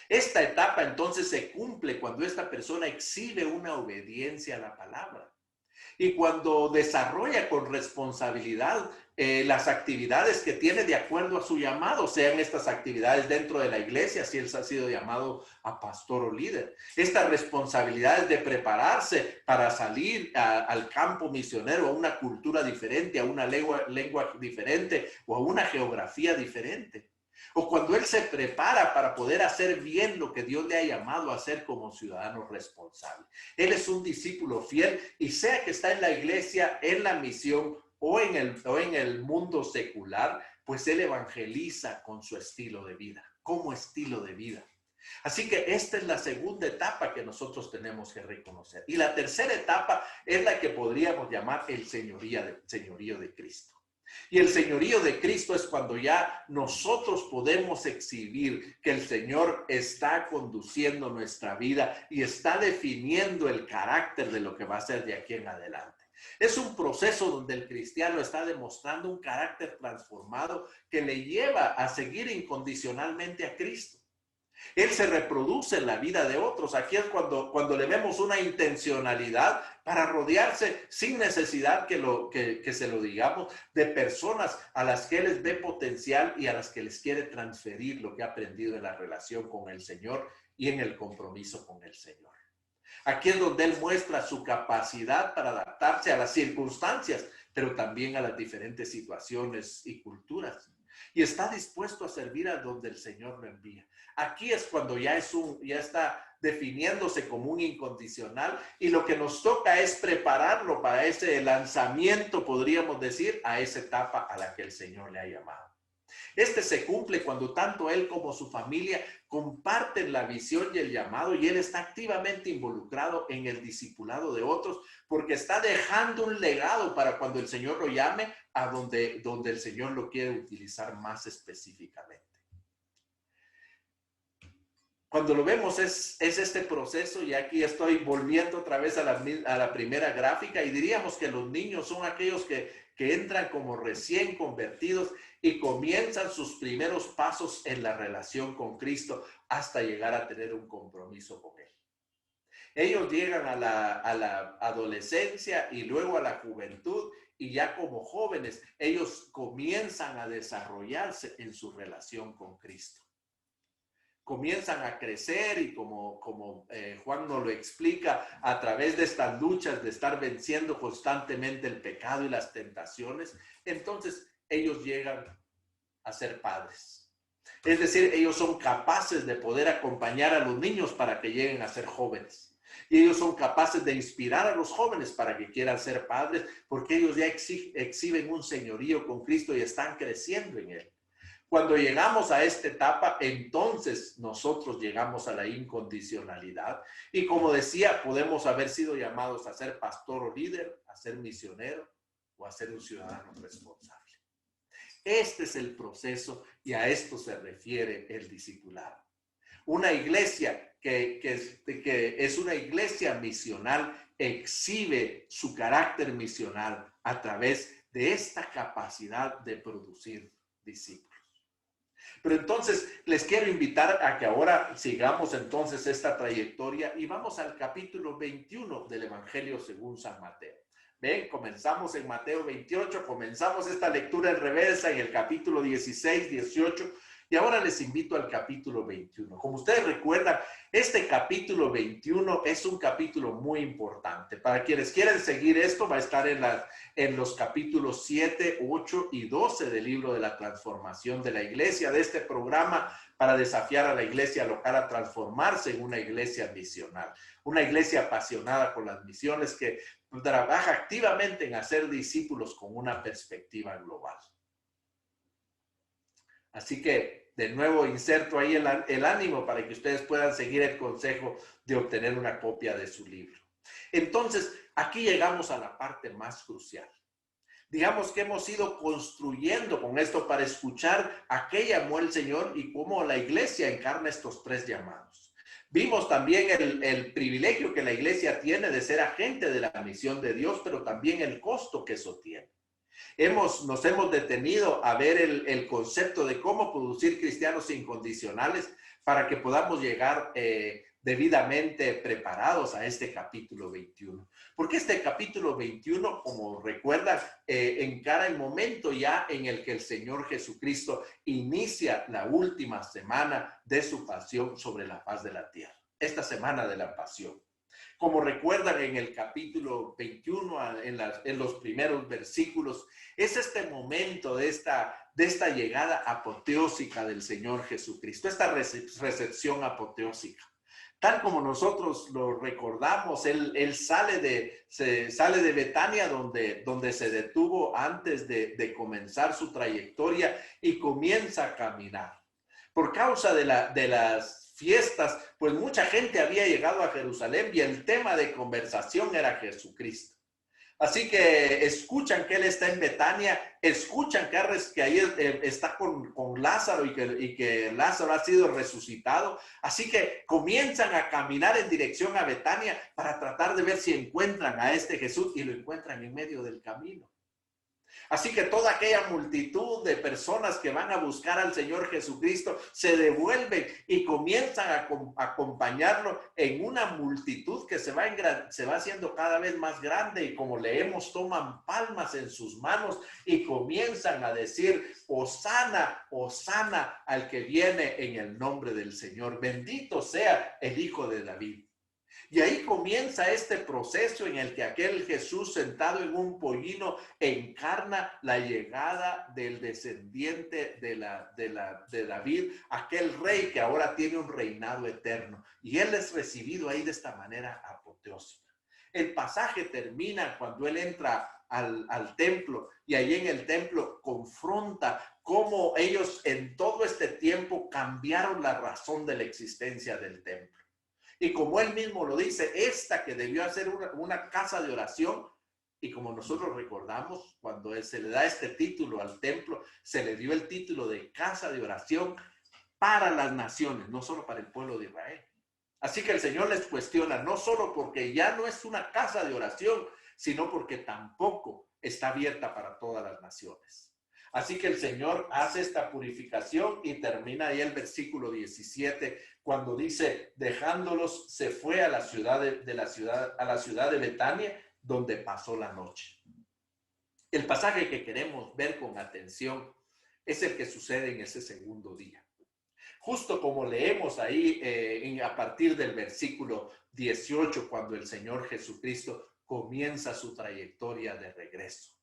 Esta etapa entonces se cumple cuando esta persona exhibe una obediencia a la palabra y cuando desarrolla con responsabilidad las actividades que tiene de acuerdo a su llamado, sean estas actividades dentro de la iglesia, si él ha sido llamado a pastor o líder. Estas responsabilidades de prepararse para salir al campo misionero, a una cultura diferente, a una lengua diferente o a una geografía diferente. O cuando él se prepara para poder hacer bien lo que Dios le ha llamado a hacer como ciudadano responsable. Él es un discípulo fiel y sea que está en la iglesia, en la misión o en el mundo secular, pues él evangeliza con su estilo de vida, como estilo de vida. Así que esta es la segunda etapa que nosotros tenemos que reconocer. Y la tercera etapa es la que podríamos llamar el señorío de Cristo. Y el señorío de Cristo es cuando ya nosotros podemos exhibir que el Señor está conduciendo nuestra vida y está definiendo el carácter de lo que va a ser de aquí en adelante. Es un proceso donde el cristiano está demostrando un carácter transformado que le lleva a seguir incondicionalmente a Cristo. Él se reproduce en la vida de otros. Aquí es cuando le vemos una intencionalidad para rodearse sin necesidad que se lo digamos, de personas a las que les ve potencial y a las que les quiere transferir lo que ha aprendido en la relación con el Señor y en el compromiso con el Señor. Aquí es donde él muestra su capacidad para adaptarse a las circunstancias, pero también a las diferentes situaciones y culturas. Y está dispuesto a servir a donde el Señor lo envía. Aquí es cuando ya está definiéndose como un incondicional y lo que nos toca es prepararlo para ese lanzamiento, podríamos decir, a esa etapa a la que el Señor le ha llamado. Este se cumple cuando tanto él como su familia comparten la visión y el llamado y él está activamente involucrado en el discipulado de otros porque está dejando un legado para cuando el Señor lo llame a donde el Señor lo quiere utilizar más específicamente. Cuando lo vemos es este proceso, y aquí estoy volviendo otra vez a la primera gráfica, y diríamos que los niños son aquellos que entran como recién convertidos y comienzan sus primeros pasos en la relación con Cristo hasta llegar a tener un compromiso con Él. Ellos llegan a la adolescencia y luego a la juventud, y ya como jóvenes ellos comienzan a desarrollarse en su relación con Cristo. comienzan a crecer y como Juan nos lo explica, a través de estas luchas de estar venciendo constantemente el pecado y las tentaciones, entonces ellos llegan a ser padres. Es decir, ellos son capaces de poder acompañar a los niños para que lleguen a ser jóvenes. Y ellos son capaces de inspirar a los jóvenes para que quieran ser padres, porque ellos ya exhiben un señorío con Cristo y están creciendo en Él. Cuando llegamos a esta etapa, entonces nosotros llegamos a la incondicionalidad. Y como decía, podemos haber sido llamados a ser pastor o líder, a ser misionero o a ser un ciudadano responsable. Este es el proceso y a esto se refiere el discipulado. Una iglesia que es una iglesia misional exhibe su carácter misional a través de esta capacidad de producir discípulos. Pero entonces les quiero invitar a que ahora sigamos entonces esta trayectoria y vamos al capítulo 21 del Evangelio según San Mateo. Ven, comenzamos en Mateo 28, comenzamos esta lectura en reversa en el capítulo 16, 18 y ahora les invito al capítulo 21. Como ustedes recuerdan, este capítulo 21 es un capítulo muy importante. Para quienes quieren seguir esto, va a estar en los capítulos 7, 8 y 12 del libro de la transformación de la iglesia, de este programa para desafiar a la iglesia local a transformarse en una iglesia misional. Una iglesia apasionada por las misiones que trabaja activamente en hacer discípulos con una perspectiva global. Así que, de nuevo, inserto ahí el ánimo para que ustedes puedan seguir el consejo de obtener una copia de su libro. Entonces, aquí llegamos a la parte más crucial. Digamos que hemos ido construyendo con esto para escuchar a qué llamó el Señor y cómo la iglesia encarna estos tres llamados. Vimos también el privilegio que la iglesia tiene de ser agente de la misión de Dios, pero también el costo que eso tiene. Nos hemos detenido a ver el concepto de cómo producir cristianos incondicionales para que podamos llegar debidamente preparados a este capítulo 21. Porque este capítulo 21, como recuerdan, encara el momento ya en el que el Señor Jesucristo inicia la última semana de su pasión sobre la faz de la tierra. Esta semana de la pasión. Como recuerdan en el capítulo 21, en los primeros versículos, es este momento de esta llegada apoteósica del Señor Jesucristo, esta recepción apoteósica. Tal como nosotros lo recordamos, él sale de Betania, donde se detuvo antes de comenzar su trayectoria y comienza a caminar. Por causa de las fiestas, pues mucha gente había llegado a Jerusalén y el tema de conversación era Jesucristo. Así que escuchan que él está en Betania, escuchan que ahí está con Lázaro y que Lázaro ha sido resucitado. Así que comienzan a caminar en dirección a Betania para tratar de ver si encuentran a este Jesús y lo encuentran en medio del camino. Así que toda aquella multitud de personas que van a buscar al Señor Jesucristo se devuelven y comienzan a acompañarlo en una multitud que se va haciendo cada vez más grande y como leemos, toman palmas en sus manos y comienzan a decir, Hosana, Hosana al que viene en el nombre del Señor. Bendito sea el Hijo de David. Y ahí comienza este proceso en el que aquel Jesús sentado en un pollino encarna la llegada del descendiente de David, aquel rey que ahora tiene un reinado eterno. Y él es recibido ahí de esta manera apoteósica. El pasaje termina cuando él entra al templo y ahí en el templo confronta cómo ellos en todo este tiempo cambiaron la razón de la existencia del templo. Y como él mismo lo dice, esta que debió ser una casa de oración, y como nosotros recordamos, cuando se le da este título al templo, se le dio el título de casa de oración para las naciones, no solo para el pueblo de Israel. Así que el Señor les cuestiona, no solo porque ya no es una casa de oración, sino porque tampoco está abierta para todas las naciones. Así que el Señor hace esta purificación y termina ahí el versículo 17 cuando dice, dejándolos, se fue a la ciudad de Betania, donde pasó la noche. El pasaje que queremos ver con atención es el que sucede en ese segundo día. justo como leemos ahí a partir del versículo 18, cuando el Señor Jesucristo comienza su trayectoria de regreso.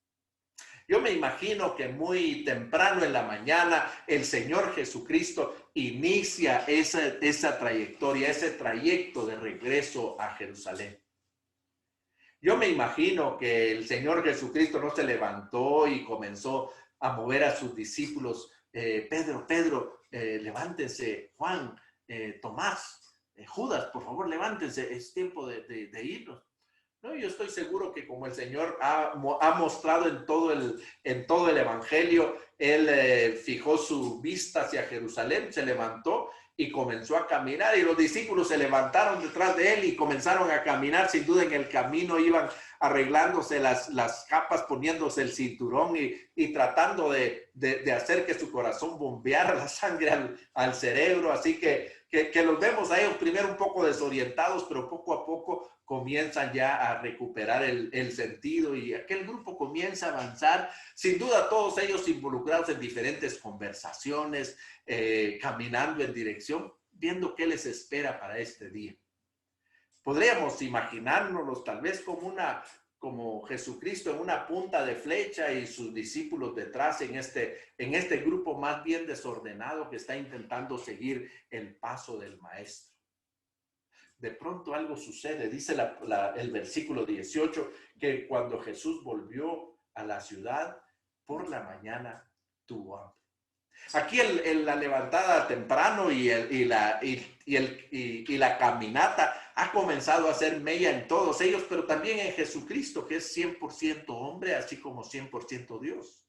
Yo me imagino que muy temprano en la mañana el Señor Jesucristo inicia esa trayectoria, ese trayecto de regreso a Jerusalén. Yo me imagino que el Señor Jesucristo no se levantó y comenzó a mover a sus discípulos. Pedro, levántense, Juan, Tomás, Judas, por favor, levántense, es tiempo de irnos. No, yo estoy seguro que como el Señor ha mostrado en todo el Evangelio, Él fijó su vista hacia Jerusalén, se levantó y comenzó a caminar, y los discípulos se levantaron detrás de Él y comenzaron a caminar. Sin duda en el camino iban arreglándose las capas, poniéndose el cinturón y tratando de hacer que su corazón bombeara la sangre al cerebro. Así que los vemos a ellos primero un poco desorientados, pero poco a poco comienzan ya a recuperar el sentido, y aquel grupo comienza a avanzar. Sin duda todos ellos involucrados en diferentes conversaciones, caminando en dirección, viendo qué les espera para este día. Podríamos imaginárnoslos tal vez como Jesucristo en una punta de flecha y sus discípulos detrás en este grupo más bien desordenado que está intentando seguir el paso del Maestro. De pronto algo sucede, dice el versículo 18, que cuando Jesús volvió a la ciudad por la mañana tuvo hambre. Aquí la levantada temprano y la caminata ha comenzado a hacer mella en todos ellos, pero también en Jesucristo, que es 100% hombre, así como 100% Dios.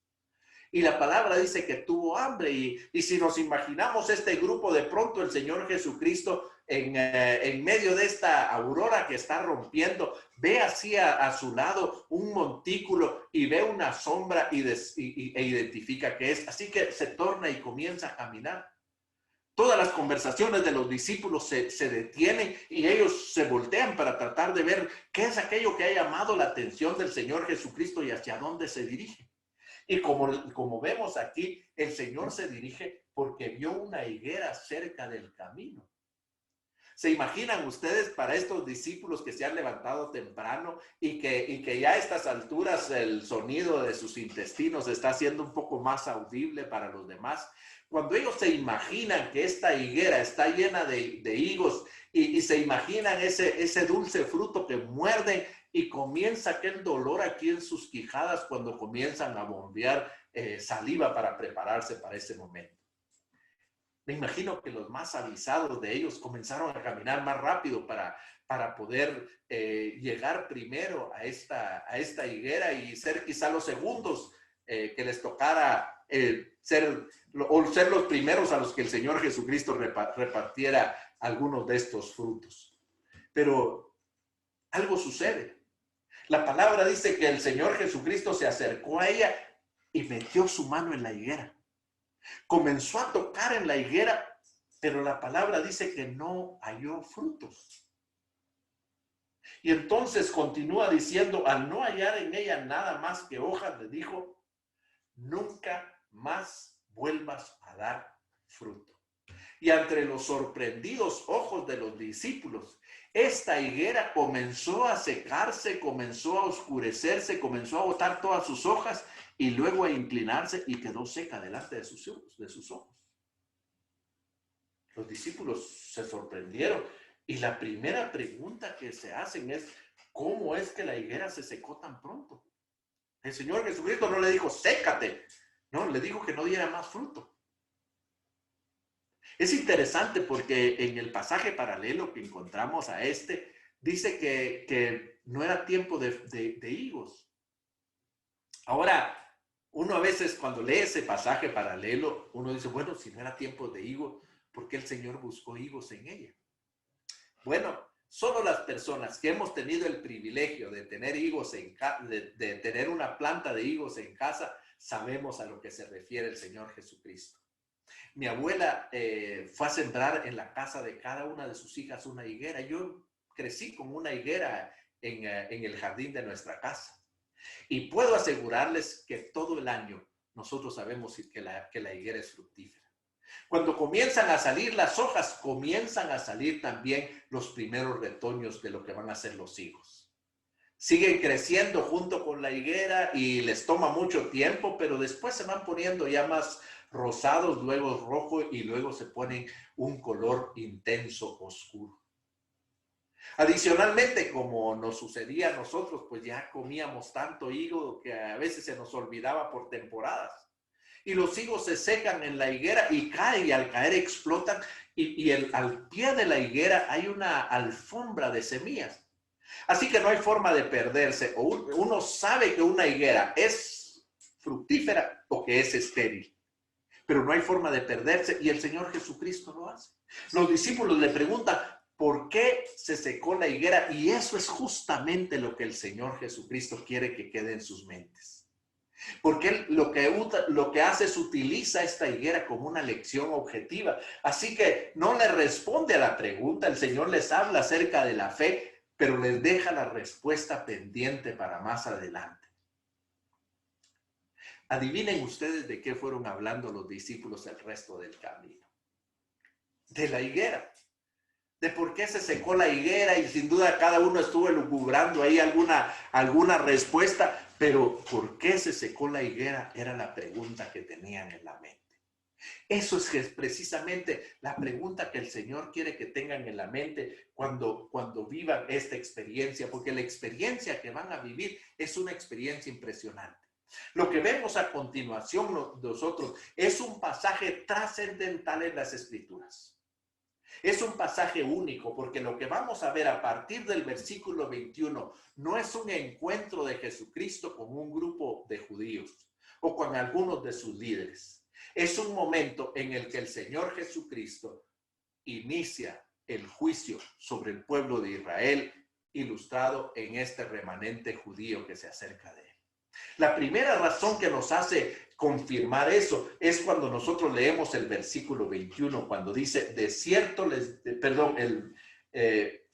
Y la palabra dice que tuvo hambre, y si nos imaginamos este grupo, de pronto el Señor Jesucristo en medio de esta aurora que está rompiendo, ve así a su lado un montículo y ve una sombra e identifica que es. Así que se torna y comienza a caminar. Todas las conversaciones de los discípulos se detienen y ellos se voltean para tratar de ver qué es aquello que ha llamado la atención del Señor Jesucristo y hacia dónde se dirige. Y como vemos aquí, el Señor se dirige porque vio una higuera cerca del camino. ¿Se imaginan ustedes para estos discípulos que se han levantado temprano y que ya a estas alturas el sonido de sus intestinos está siendo un poco más audible para los demás? Cuando ellos se imaginan que esta higuera está llena de higos y se imaginan ese dulce fruto que muerden, y comienza aquel dolor aquí en sus quijadas cuando comienzan a bombear saliva para prepararse para ese momento. Me imagino que los más avisados de ellos comenzaron a caminar más rápido para poder llegar primero a esta higuera y ser quizá los segundos que les tocara ser los primeros a los que el Señor Jesucristo repartiera algunos de estos frutos. Pero algo sucede. La palabra dice que el Señor Jesucristo se acercó a ella y metió su mano en la higuera. Comenzó a tocar en la higuera, pero la palabra dice que no halló frutos. Y entonces continúa diciendo, al no hallar en ella nada más que hojas, le dijo, nunca más vuelvas a dar fruto. Y entre los sorprendidos ojos de los discípulos, esta higuera comenzó a secarse, comenzó a oscurecerse, comenzó a botar todas sus hojas y luego a inclinarse y quedó seca delante de sus ojos. Los discípulos se sorprendieron y la primera pregunta que se hacen es, ¿cómo es que la higuera se secó tan pronto? El Señor Jesucristo no le dijo, sécate, no, le dijo que no diera más fruto. Es interesante porque en el pasaje paralelo que encontramos a dice que no era tiempo de higos. Ahora, uno a veces cuando lee ese pasaje paralelo, uno dice, bueno, si no era tiempo de higos, ¿por qué el Señor buscó higos en ella? Bueno, solo las personas que hemos tenido el privilegio de tener higos de tener una planta de higos en casa, sabemos a lo que se refiere el Señor Jesucristo. Mi abuela fue a sembrar en la casa de cada una de sus hijas una higuera. Yo crecí con una higuera en el jardín de nuestra casa. Y puedo asegurarles que todo el año nosotros sabemos que la higuera es fructífera. Cuando comienzan a salir las hojas, comienzan a salir también los primeros retoños de lo que van a ser los higos. Siguen creciendo junto con la higuera y les toma mucho tiempo, pero después se van poniendo ya más rosados, luego rojo y luego se ponen un color intenso, oscuro. Adicionalmente, como nos sucedía a nosotros, pues ya comíamos tanto higo que a veces se nos olvidaba por temporadas. Y los higos se secan en la higuera y caen, y al caer explotan. Al pie de la higuera hay una alfombra de semillas. Así que no hay forma de perderse. Uno sabe que una higuera es fructífera o que es estéril, pero no hay forma de perderse y el Señor Jesucristo lo hace. Los discípulos le preguntan, ¿por qué se secó la higuera? Y eso es justamente lo que el Señor Jesucristo quiere que quede en sus mentes. Porque Él lo que hace es utiliza esta higuera como una lección objetiva. Así que no le responde a la pregunta, el Señor les habla acerca de la fe, pero les deja la respuesta pendiente para más adelante. Adivinen ustedes de qué fueron hablando los discípulos el resto del camino. De la higuera. De por qué se secó la higuera y sin duda cada uno estuvo elucubrando ahí alguna respuesta, pero ¿por qué se secó la higuera? Era la pregunta que tenían en la mente. Eso es precisamente la pregunta que el Señor quiere que tengan en la mente cuando vivan esta experiencia, porque la experiencia que van a vivir es una experiencia impresionante. Lo que vemos a continuación nosotros es un pasaje trascendental en las Escrituras. Es un pasaje único porque lo que vamos a ver a partir del versículo 21 no es un encuentro de Jesucristo con un grupo de judíos o con algunos de sus líderes. Es un momento en el que el Señor Jesucristo inicia el juicio sobre el pueblo de Israel, ilustrado en este remanente judío que se acerca de él. La primera razón que nos hace confirmar eso es cuando nosotros leemos el versículo 21, cuando dice,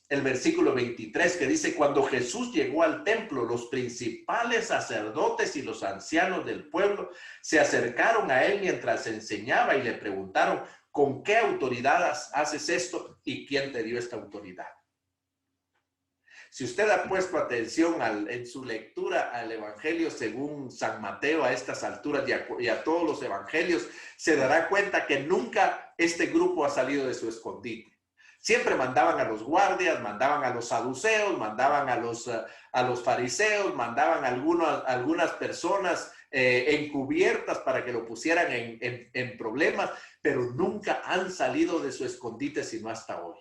el versículo 23 que dice, cuando Jesús llegó al templo, los principales sacerdotes y los ancianos del pueblo se acercaron a él mientras enseñaba y le preguntaron, ¿con qué autoridad haces esto y quién te dio esta autoridad? Si usted ha puesto atención en su lectura al Evangelio según San Mateo a estas alturas y a todos los evangelios, se dará cuenta que nunca este grupo ha salido de su escondite. Siempre mandaban a los guardias, mandaban a los saduceos, mandaban a los fariseos, mandaban a algunas personas encubiertas para que lo pusieran en problemas, pero nunca han salido de su escondite sino hasta hoy.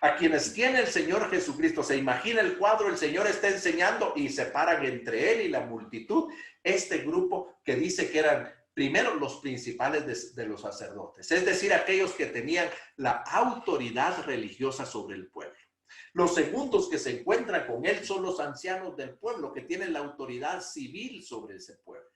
A quienes tiene el Señor Jesucristo, se imagina el cuadro, el Señor está enseñando y se paran entre él y la multitud, este grupo que dice que eran primero los principales de los sacerdotes, es decir, aquellos que tenían la autoridad religiosa sobre el pueblo. Los segundos que se encuentran con él son los ancianos del pueblo, que tienen la autoridad civil sobre ese pueblo.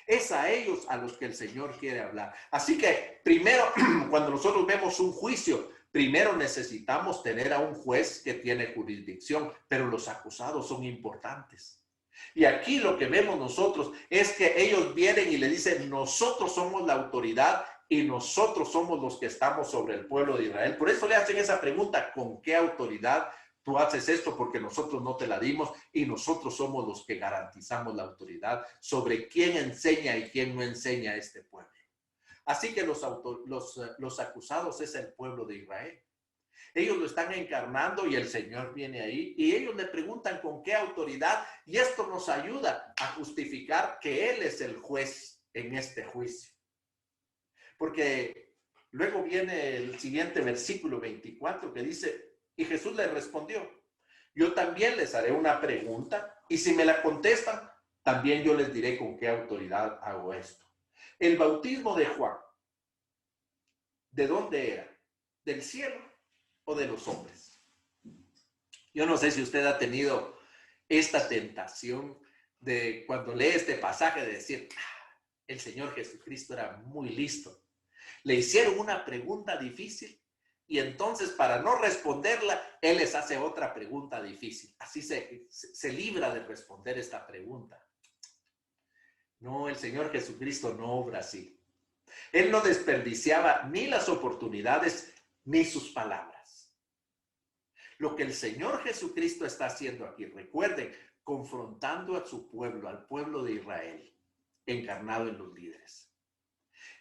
Es a ellos a los que el Señor quiere hablar. Así que primero, cuando nosotros vemos un juicio, primero necesitamos tener a un juez que tiene jurisdicción, pero los acusados son importantes. Y aquí lo que vemos nosotros es que ellos vienen y le dicen, nosotros somos la autoridad y nosotros somos los que estamos sobre el pueblo de Israel. Por eso le hacen esa pregunta, ¿con qué autoridad tú haces esto? Porque nosotros no te la dimos y nosotros somos los que garantizamos la autoridad sobre quién enseña y quién no enseña a este pueblo. Así que los acusados es el pueblo de Israel. Ellos lo están encarnando y el Señor viene ahí y ellos le preguntan con qué autoridad, y esto nos ayuda a justificar que Él es el juez en este juicio. Porque luego viene el siguiente versículo 24 que dice, y Jesús les respondió, yo también les haré una pregunta y si me la contestan, también yo les diré con qué autoridad hago esto. El bautismo de Juan, ¿de dónde era? ¿Del cielo o de los hombres? Yo no sé si usted ha tenido esta tentación de cuando lee este pasaje de decir, el Señor Jesucristo era muy listo. Le hicieron una pregunta difícil y entonces para no responderla, Él les hace otra pregunta difícil. Así se libra de responder esta pregunta. No, el Señor Jesucristo no obra así. Él no desperdiciaba ni las oportunidades ni sus palabras. Lo que el Señor Jesucristo está haciendo aquí, recuerden, confrontando a su pueblo, al pueblo de Israel, encarnado en los líderes.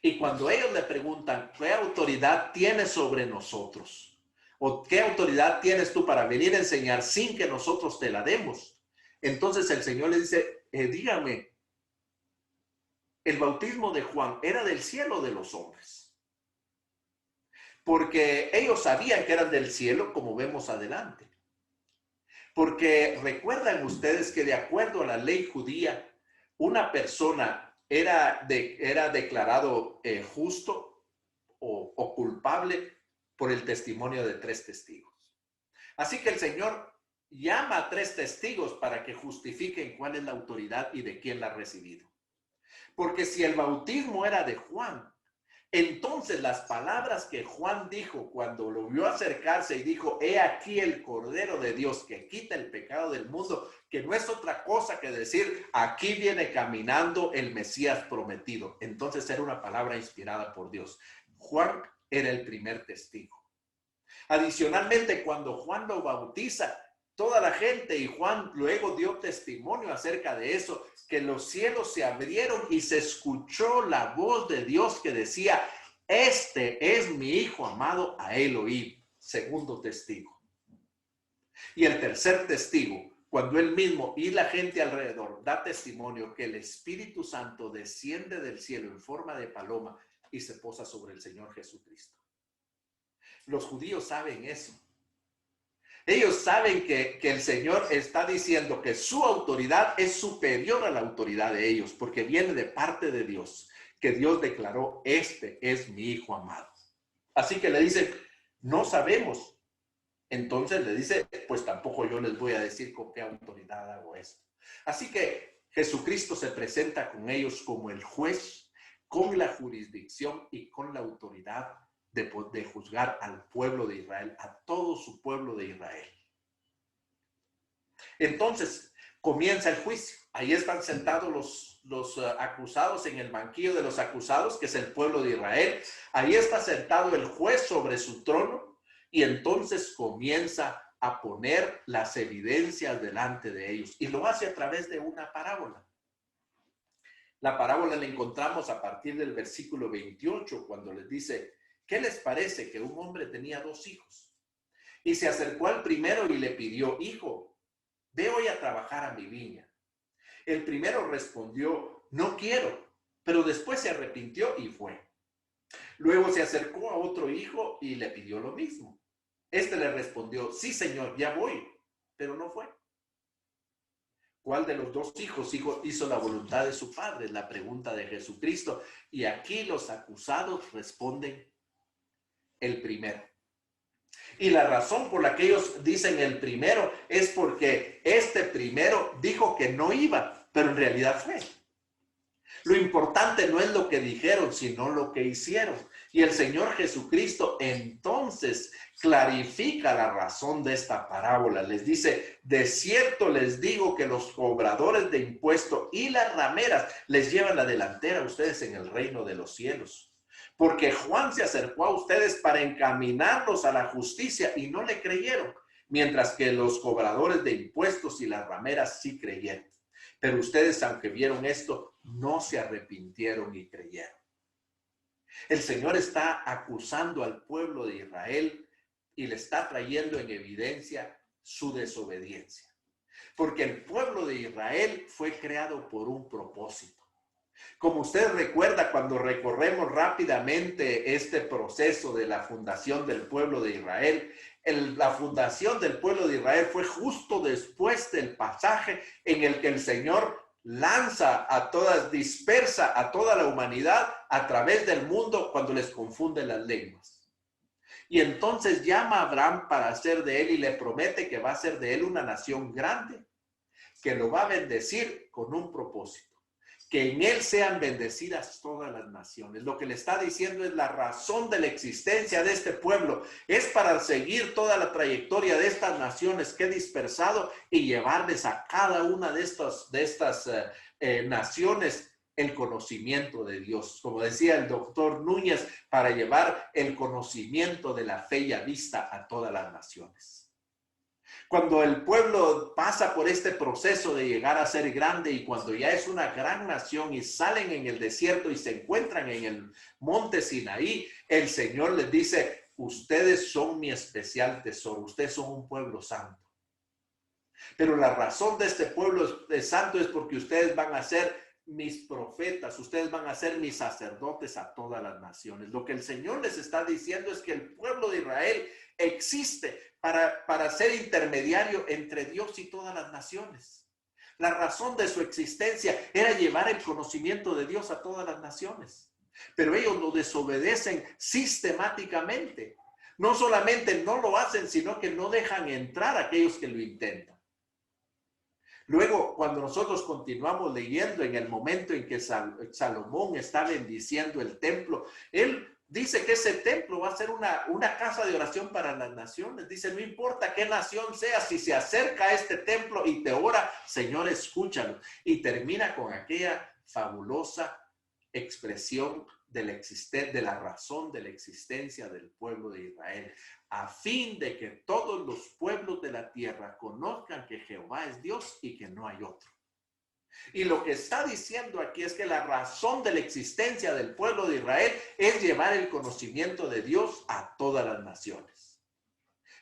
Y cuando ellos le preguntan, ¿qué autoridad tienes sobre nosotros? ¿O qué autoridad tienes tú para venir a enseñar sin que nosotros te la demos? Entonces el Señor le dice, dígame, ¿el bautismo de Juan era del cielo o de los hombres? Porque ellos sabían que eran del cielo, como vemos adelante. Porque recuerdan ustedes que de acuerdo a la ley judía, una persona era declarado justo o culpable por el testimonio de 3 testigos. Así que el Señor llama a 3 testigos para que justifiquen cuál es la autoridad y de quién la ha recibido. Porque si el bautismo era de Juan, entonces las palabras que Juan dijo cuando lo vio acercarse y dijo, he aquí el Cordero de Dios que quita el pecado del mundo, que no es otra cosa que decir, aquí viene caminando el Mesías prometido. Entonces era una palabra inspirada por Dios. Juan era el primer testigo. Adicionalmente, cuando Juan lo bautiza, toda la gente y Juan luego dio testimonio acerca de eso, que los cielos se abrieron y se escuchó la voz de Dios que decía, este es mi hijo amado, a él oí. Segundo testigo. Y el tercer testigo, cuando él mismo y la gente alrededor da testimonio que el Espíritu Santo desciende del cielo en forma de paloma y se posa sobre el Señor Jesucristo. Los judíos saben eso. Ellos saben que el Señor está diciendo que su autoridad es superior a la autoridad de ellos, porque viene de parte de Dios, que Dios declaró, este es mi hijo amado. Así que le dice, no sabemos. Entonces le dice, pues tampoco yo les voy a decir con qué autoridad hago esto. Así que Jesucristo se presenta con ellos como el juez, con la jurisdicción y con la autoridad de juzgar al pueblo de Israel, a todo su pueblo de Israel. Entonces comienza el juicio. Ahí están sentados los acusados en el banquillo de los acusados, que es el pueblo de Israel. Ahí está sentado el juez sobre su trono y entonces comienza a poner las evidencias delante de ellos y lo hace a través de una parábola. La parábola la encontramos a partir del versículo 28, cuando les dice, ¿qué les parece que un hombre tenía 2 hijos? Y se acercó al primero y le pidió, hijo, ve hoy a trabajar a mi viña. El primero respondió, no quiero, pero después se arrepintió y fue. Luego se acercó a otro hijo y le pidió lo mismo. Este le respondió, sí, señor, ya voy, pero no fue. ¿Cuál de los 2 hijos hizo la voluntad de su padre? Es la pregunta de Jesucristo. Y aquí los acusados responden, el primero. Y la razón por la que ellos dicen el primero es porque este primero dijo que no iba, pero en realidad fue. Lo importante no es lo que dijeron, sino lo que hicieron. Y el Señor Jesucristo entonces clarifica la razón de esta parábola. Les dice, de cierto les digo que los cobradores de impuestos y las rameras les llevan la delantera a ustedes en el reino de los cielos. Porque Juan se acercó a ustedes para encaminarlos a la justicia y no le creyeron, mientras que los cobradores de impuestos y las rameras sí creyeron. Pero ustedes, aunque vieron esto, no se arrepintieron y creyeron. El Señor está acusando al pueblo de Israel y le está trayendo en evidencia su desobediencia. Porque el pueblo de Israel fue creado por un propósito. Como usted recuerda, cuando recorremos rápidamente este proceso de la fundación del pueblo de Israel, la fundación del pueblo de Israel fue justo después del pasaje en el que el Señor dispersa a toda la humanidad a través del mundo cuando les confunde las lenguas. Y entonces llama a Abraham para hacer de él y le promete que va a hacer de él una nación grande, que lo va a bendecir con un propósito. Que en él sean bendecidas todas las naciones. Lo que le está diciendo es la razón de la existencia de este pueblo. Es para seguir toda la trayectoria de estas naciones que he dispersado y llevarles a cada una de estas naciones el conocimiento de Dios. Como decía el doctor Núñez, para llevar el conocimiento de la fe ya vista a todas las naciones. Cuando el pueblo pasa por este proceso de llegar a ser grande y cuando ya es una gran nación y salen en el desierto y se encuentran en el monte Sinaí, el Señor les dice, ustedes son mi especial tesoro, ustedes son un pueblo santo. Pero la razón de este pueblo santo es porque ustedes van a ser mis profetas, ustedes van a ser mis sacerdotes a todas las naciones. Lo que el Señor les está diciendo es que el pueblo de Israel existe para ser intermediario entre Dios y todas las naciones. La razón de su existencia era llevar el conocimiento de Dios a todas las naciones. Pero ellos lo desobedecen sistemáticamente. No solamente no lo hacen, sino que no dejan entrar a aquellos que lo intentan. Luego, cuando nosotros continuamos leyendo en el momento en que Salomón está bendiciendo el templo, él dice que ese templo va a ser una casa de oración para las naciones. Dice, no importa qué nación sea, si se acerca a este templo y te ora, Señor, escúchalo. Y termina con aquella fabulosa expresión de la razón de la existencia del pueblo de Israel, a fin de que todos los pueblos de la tierra conozcan que Jehová es Dios y que no hay otro. Y lo que está diciendo aquí es que la razón de la existencia del pueblo de Israel es llevar el conocimiento de Dios a todas las naciones.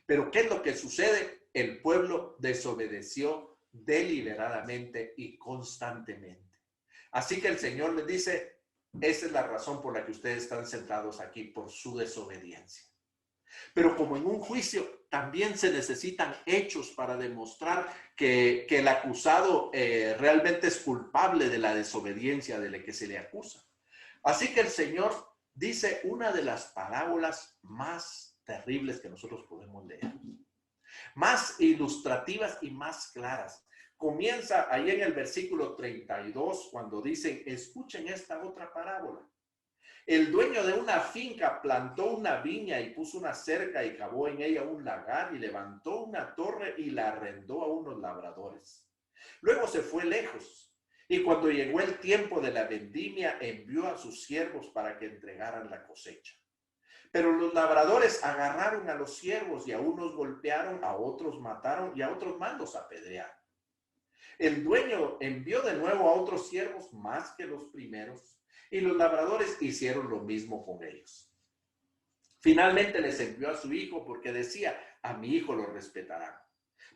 Pero ¿qué es lo que sucede? El pueblo desobedeció deliberadamente y constantemente. Así que el Señor les dice, esa es la razón por la que ustedes están sentados aquí, por su desobediencia. Pero como en un juicio, también se necesitan hechos para demostrar que el acusado realmente es culpable de la desobediencia de la que se le acusa. Así que el Señor dice una de las parábolas más terribles que nosotros podemos leer, más ilustrativas y más claras. Comienza ahí en el versículo 32 cuando dicen, escuchen esta otra parábola. El dueño de una finca plantó una viña y puso una cerca y cavó en ella un lagar y levantó una torre y la arrendó a unos labradores. Luego se fue lejos y cuando llegó el tiempo de la vendimia envió a sus siervos para que entregaran la cosecha. Pero los labradores agarraron a los siervos y a unos golpearon, a otros mataron y a otros más los apedrearon. El dueño envió de nuevo a otros siervos más que los primeros y los labradores hicieron lo mismo con ellos. Finalmente les envió a su hijo porque decía, a mi hijo lo respetarán.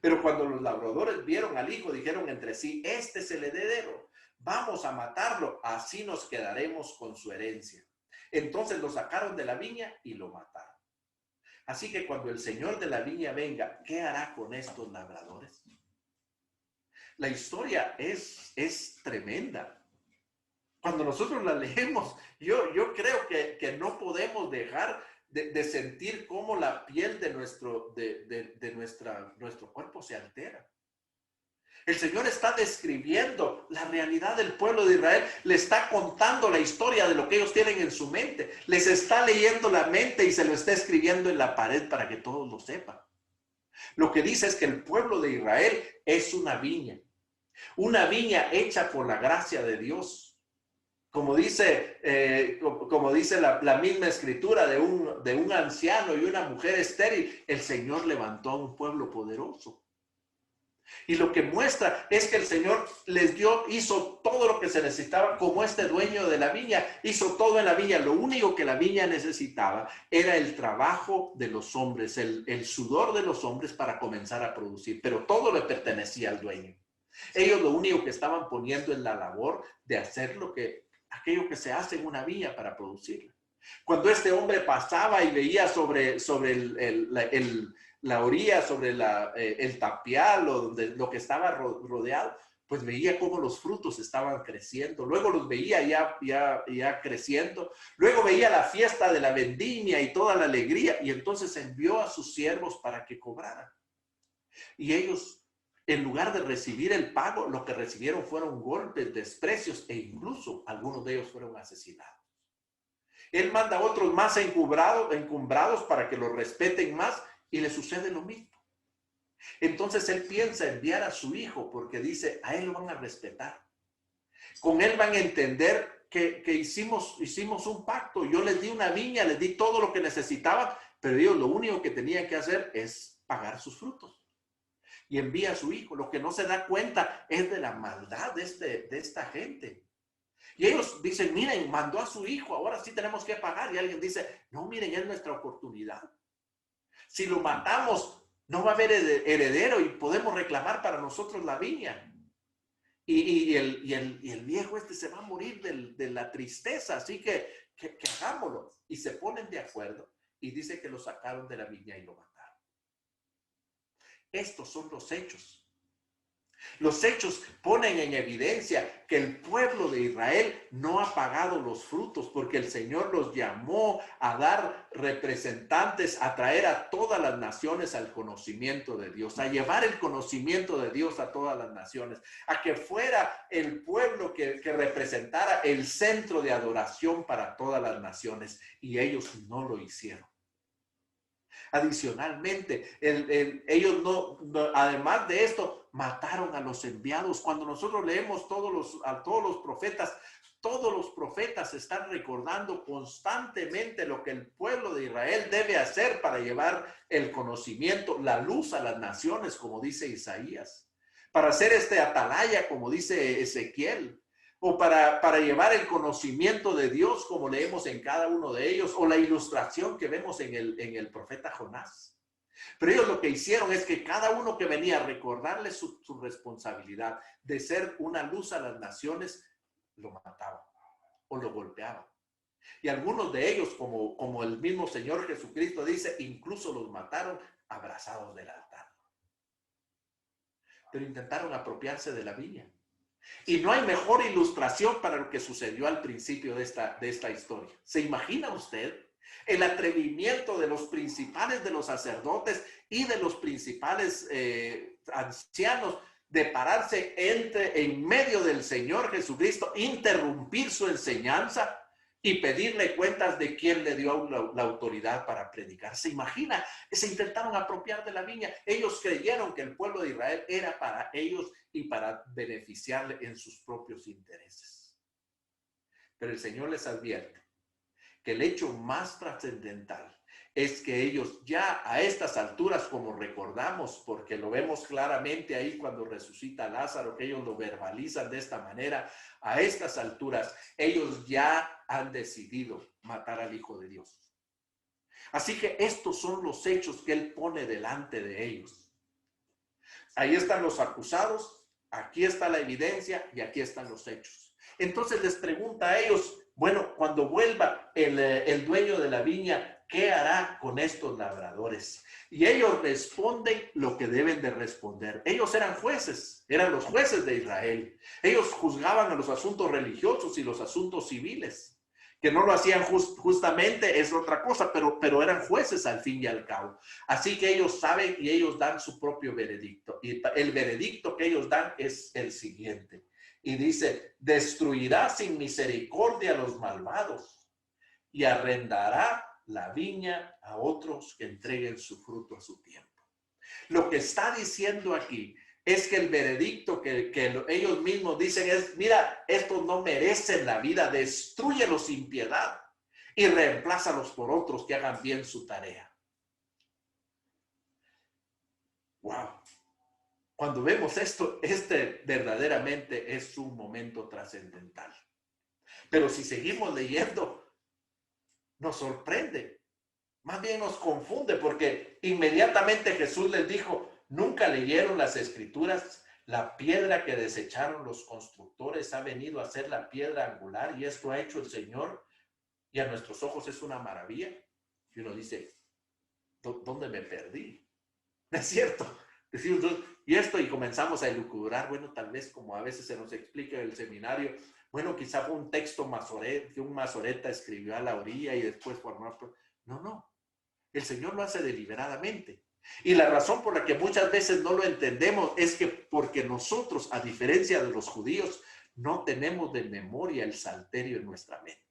Pero cuando los labradores vieron al hijo, dijeron entre sí, este es el heredero, vamos a matarlo, así nos quedaremos con su herencia. Entonces lo sacaron de la viña y lo mataron. Así que cuando el señor de la viña venga, ¿qué hará con estos labradores? La historia es tremenda. Cuando nosotros la leemos, yo creo que no podemos dejar de sentir cómo la piel de nuestro cuerpo se altera. El Señor está describiendo la realidad del pueblo de Israel, le está contando la historia de lo que ellos tienen en su mente, les está leyendo la mente y se lo está escribiendo en la pared para que todos lo sepan. Lo que dice es que el pueblo de Israel es una viña hecha por la gracia de Dios. Como dice la misma escritura de un anciano y una mujer estéril, el Señor levantó a un pueblo poderoso. Y lo que muestra es que el Señor hizo todo lo que se necesitaba, como este dueño de la viña, hizo todo en la viña. Lo único que la viña necesitaba era el trabajo de los hombres, el sudor de los hombres para comenzar a producir, pero todo le pertenecía al dueño. Ellos lo único que estaban poniendo en la labor de hacer aquello que se hace en una viña para producirla. Cuando este hombre pasaba y veía sobre la orilla, sobre el tapial o lo que estaba rodeado, pues veía cómo los frutos estaban creciendo. Luego los veía ya creciendo. Luego veía la fiesta de la vendimia y toda la alegría. Y entonces envió a sus siervos para que cobraran. Y ellos, en lugar de recibir el pago, lo que recibieron fueron golpes, desprecios e incluso algunos de ellos fueron asesinados. Él manda a otros más encumbrados para que los respeten más y le sucede lo mismo. Entonces él piensa enviar a su hijo porque dice, a él lo van a respetar. Con él van a entender que hicimos un pacto. Yo les di una viña, les di todo lo que necesitaban, pero ellos lo único que tenían que hacer es pagar sus frutos. Y envía a su hijo. Lo que no se da cuenta es de la maldad de esta gente. Y ellos dicen, miren, mandó a su hijo, ahora sí tenemos que pagar. Y alguien dice, no, miren, es nuestra oportunidad. Si lo matamos, no va a haber heredero y podemos reclamar para nosotros la viña. Y el viejo se va a morir de la tristeza, así que hagámoslo. Y se ponen de acuerdo y dice que lo sacaron de la viña y lo mataron. Estos son los hechos. Los hechos ponen en evidencia que el pueblo de Israel no ha pagado los frutos porque el Señor los llamó a dar representantes, a traer a todas las naciones al conocimiento de Dios, a llevar el conocimiento de Dios a todas las naciones, a que fuera el pueblo que representara el centro de adoración para todas las naciones, y ellos no lo hicieron. Adicionalmente, ellos además de esto, mataron a los enviados. Cuando nosotros leemos a todos los profetas están recordando constantemente lo que el pueblo de Israel debe hacer para llevar el conocimiento, la luz a las naciones, como dice Isaías, para hacer atalaya, como dice Ezequiel, o para llevar el conocimiento de Dios, como leemos en cada uno de ellos, o la ilustración que vemos en el profeta Jonás. Pero ellos lo que hicieron es que cada uno que venía a recordarle su responsabilidad de ser una luz a las naciones, lo mataban o lo golpeaban. Y algunos de ellos, como el mismo Señor Jesucristo dice, incluso los mataron abrazados del altar. Pero intentaron apropiarse de la viña. Y no hay mejor ilustración para lo que sucedió al principio de esta historia. ¿Se imagina usted el atrevimiento de los principales de los sacerdotes y de los principales ancianos de pararse en medio del Señor Jesucristo, interrumpir su enseñanza y pedirle cuentas de quién le dio la autoridad para predicar? ¿Se imagina? Se intentaron apropiar de la viña. Ellos creyeron que el pueblo de Israel era para ellos y para beneficiarle en sus propios intereses. Pero el Señor les advierte que el hecho más trascendental es que ellos ya a estas alturas, como recordamos, porque lo vemos claramente ahí cuando resucita Lázaro, que ellos lo verbalizan de esta manera, a estas alturas ellos ya han decidido matar al Hijo de Dios. Así que estos son los hechos que Él pone delante de ellos. Ahí están los acusados, aquí está la evidencia y aquí están los hechos. Entonces les pregunta a ellos, bueno, cuando vuelva el dueño de la viña, ¿qué hará con estos labradores? Y ellos responden lo que deben de responder. Ellos eran jueces, eran los jueces de Israel. Ellos juzgaban a los asuntos religiosos y los asuntos civiles. Que no lo hacían justamente es otra cosa, pero eran jueces al fin y al cabo. Así que ellos saben y ellos dan su propio veredicto. Y el veredicto que ellos dan es el siguiente. Y dice, destruirá sin misericordia a los malvados y arrendará la viña a otros que entreguen su fruto a su tiempo. Lo que está diciendo aquí es que el veredicto que ellos mismos dicen es, mira, estos no merecen la vida, destrúyelos sin piedad y reemplázalos por otros que hagan bien su tarea. ¡Wow! Cuando vemos esto, verdaderamente es un momento trascendental. Pero si seguimos leyendo, nos sorprende. Más bien nos confunde porque inmediatamente Jesús les dijo, ¿nunca leyeron las Escrituras? La piedra que desecharon los constructores ha venido a ser la piedra angular y esto ha hecho el Señor y a nuestros ojos es una maravilla. Y uno dice, ¿dónde me perdí? ¿No es cierto? Decimos, y comenzamos a elucubrar, bueno, tal vez como a veces se nos explica en el seminario, bueno, quizá fue un texto masoreta, que un masoreta escribió a la orilla y después formó. No. El Señor lo hace deliberadamente. Y la razón por la que muchas veces no lo entendemos es que porque nosotros, a diferencia de los judíos, no tenemos de memoria el salterio en nuestra mente.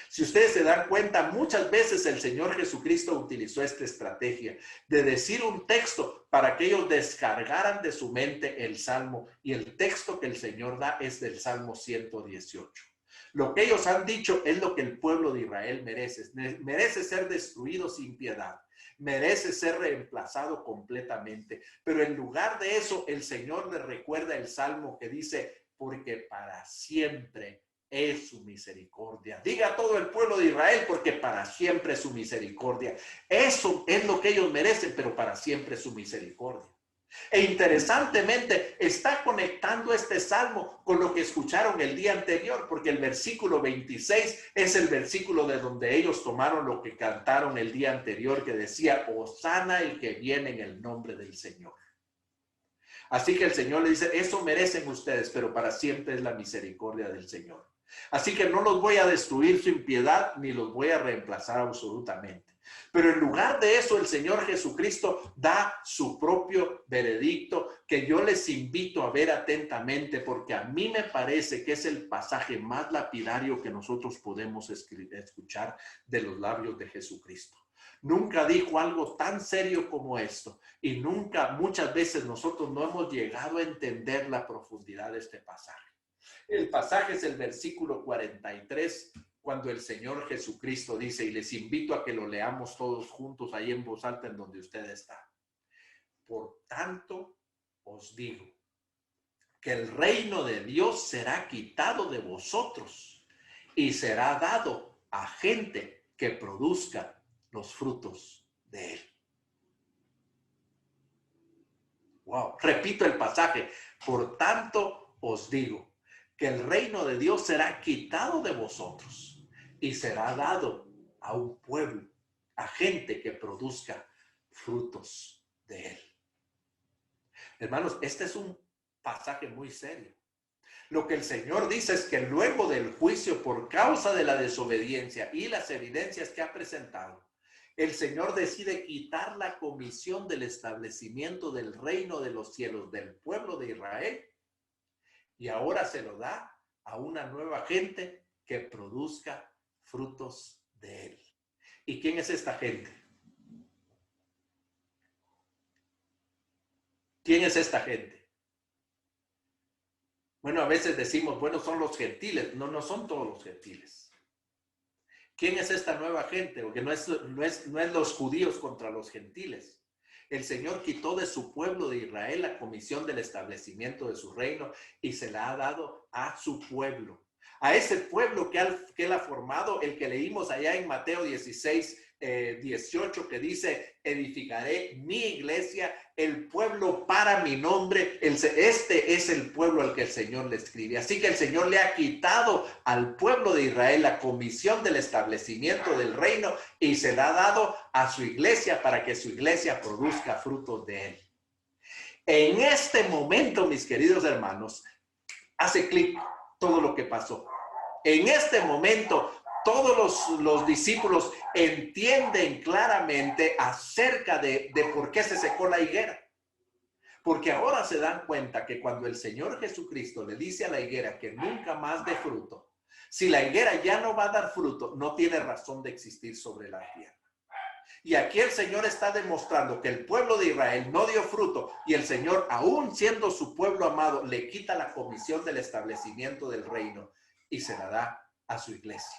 Si ustedes se dan cuenta, muchas veces el Señor Jesucristo utilizó esta estrategia de decir un texto para que ellos descargaran de su mente el Salmo. Y el texto que el Señor da es del Salmo 118. Lo que ellos han dicho es lo que el pueblo de Israel merece. Merece ser destruido sin piedad. Merece ser reemplazado completamente. Pero en lugar de eso, el Señor les recuerda el Salmo que dice, porque para siempre es su misericordia. Diga a todo el pueblo de Israel, porque para siempre es su misericordia. Eso es lo que ellos merecen, pero para siempre es su misericordia. E interesantemente está conectando este salmo con lo que escucharon el día anterior, porque el versículo 26 es el versículo de donde ellos tomaron lo que cantaron el día anterior, que decía, Hosana el que viene en el nombre del Señor. Así que el Señor le dice, eso merecen ustedes, pero para siempre es la misericordia del Señor. Así que no los voy a destruir sin piedad, ni los voy a reemplazar absolutamente. Pero en lugar de eso, el Señor Jesucristo da su propio veredicto que yo les invito a ver atentamente, porque a mí me parece que es el pasaje más lapidario que nosotros podemos escuchar de los labios de Jesucristo. Nunca dijo algo tan serio como esto y nunca, muchas veces nosotros no hemos llegado a entender la profundidad de este pasaje. El pasaje es el versículo 43, cuando el Señor Jesucristo dice, y les invito a que lo leamos todos juntos ahí en voz alta en donde usted está. Por tanto, os digo que el reino de Dios será quitado de vosotros y será dado a gente que produzca los frutos de él. Wow, repito el pasaje. Por tanto, os digo que el reino de Dios será quitado de vosotros y será dado a un pueblo, a gente que produzca frutos de él. Hermanos, este es un pasaje muy serio. Lo que el Señor dice es que luego del juicio por causa de la desobediencia y las evidencias que ha presentado, el Señor decide quitar la comisión del establecimiento del reino de los cielos del pueblo de Israel y ahora se lo da a una nueva gente que produzca frutos de él. ¿Y quién es esta gente? ¿Quién es esta gente? Bueno, a veces decimos, bueno, son los gentiles. No, no son todos los gentiles. ¿Quién es esta nueva gente? Porque no es los judíos contra los gentiles. El Señor quitó de su pueblo de Israel la comisión del establecimiento de su reino y se la ha dado a su pueblo. A ese pueblo que él ha formado, el que leímos allá en Mateo 16, 18, que dice, edificaré mi iglesia, el pueblo para mi nombre. Este es el pueblo al que el Señor le escribe. Así que el Señor le ha quitado al pueblo de Israel la comisión del establecimiento del reino y se la ha dado a su iglesia para que su iglesia produzca frutos de él. En este momento, mis queridos hermanos, hace clic todo lo que pasó. En este momento, todos los discípulos entienden claramente acerca de por qué se secó la higuera. Porque ahora se dan cuenta que cuando el Señor Jesucristo le dice a la higuera que nunca más dé fruto, si la higuera ya no va a dar fruto, no tiene razón de existir sobre la tierra. Y aquí el Señor está demostrando que el pueblo de Israel no dio fruto y el Señor, aún siendo su pueblo amado, le quita la comisión del establecimiento del reino y se la da a su iglesia.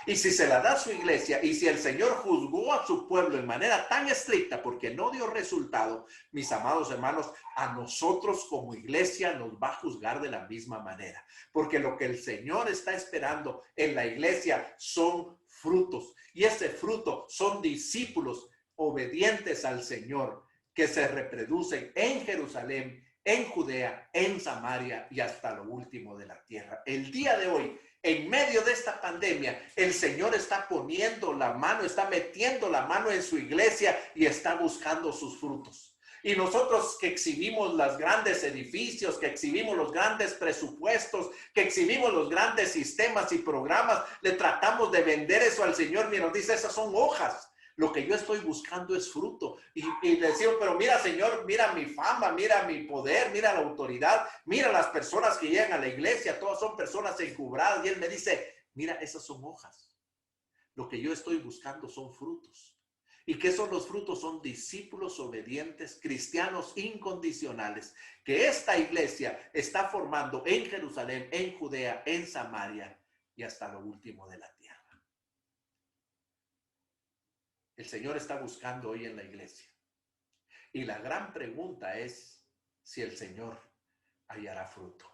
Y si se la da a su iglesia y si el Señor juzgó a su pueblo en manera tan estricta porque no dio resultado, mis amados hermanos, a nosotros como iglesia nos va a juzgar de la misma manera. Porque lo que el Señor está esperando en la iglesia son frutos. Y ese fruto son discípulos obedientes al Señor que se reproducen en Jerusalén, en Judea, en Samaria y hasta lo último de la tierra. El día de hoy, en medio de esta pandemia, el Señor está poniendo la mano, está metiendo la mano en su iglesia y está buscando sus frutos. Y nosotros que exhibimos los grandes edificios, que exhibimos los grandes presupuestos, que exhibimos los grandes sistemas y programas, le tratamos de vender eso al Señor y nos dice, esas son hojas. Lo que yo estoy buscando es fruto. Y le decimos, pero mira, Señor, mira mi fama, mira mi poder, mira la autoridad, mira las personas que llegan a la iglesia, todas son personas encubradas. Y Él me dice, mira, esas son hojas. Lo que yo estoy buscando son frutos. ¿Y qué son los frutos? Son discípulos obedientes, cristianos incondicionales, que esta iglesia está formando en Jerusalén, en Judea, en Samaria y hasta lo último de la tierra. El Señor está buscando hoy en la iglesia. Y la gran pregunta es si el Señor hallará fruto.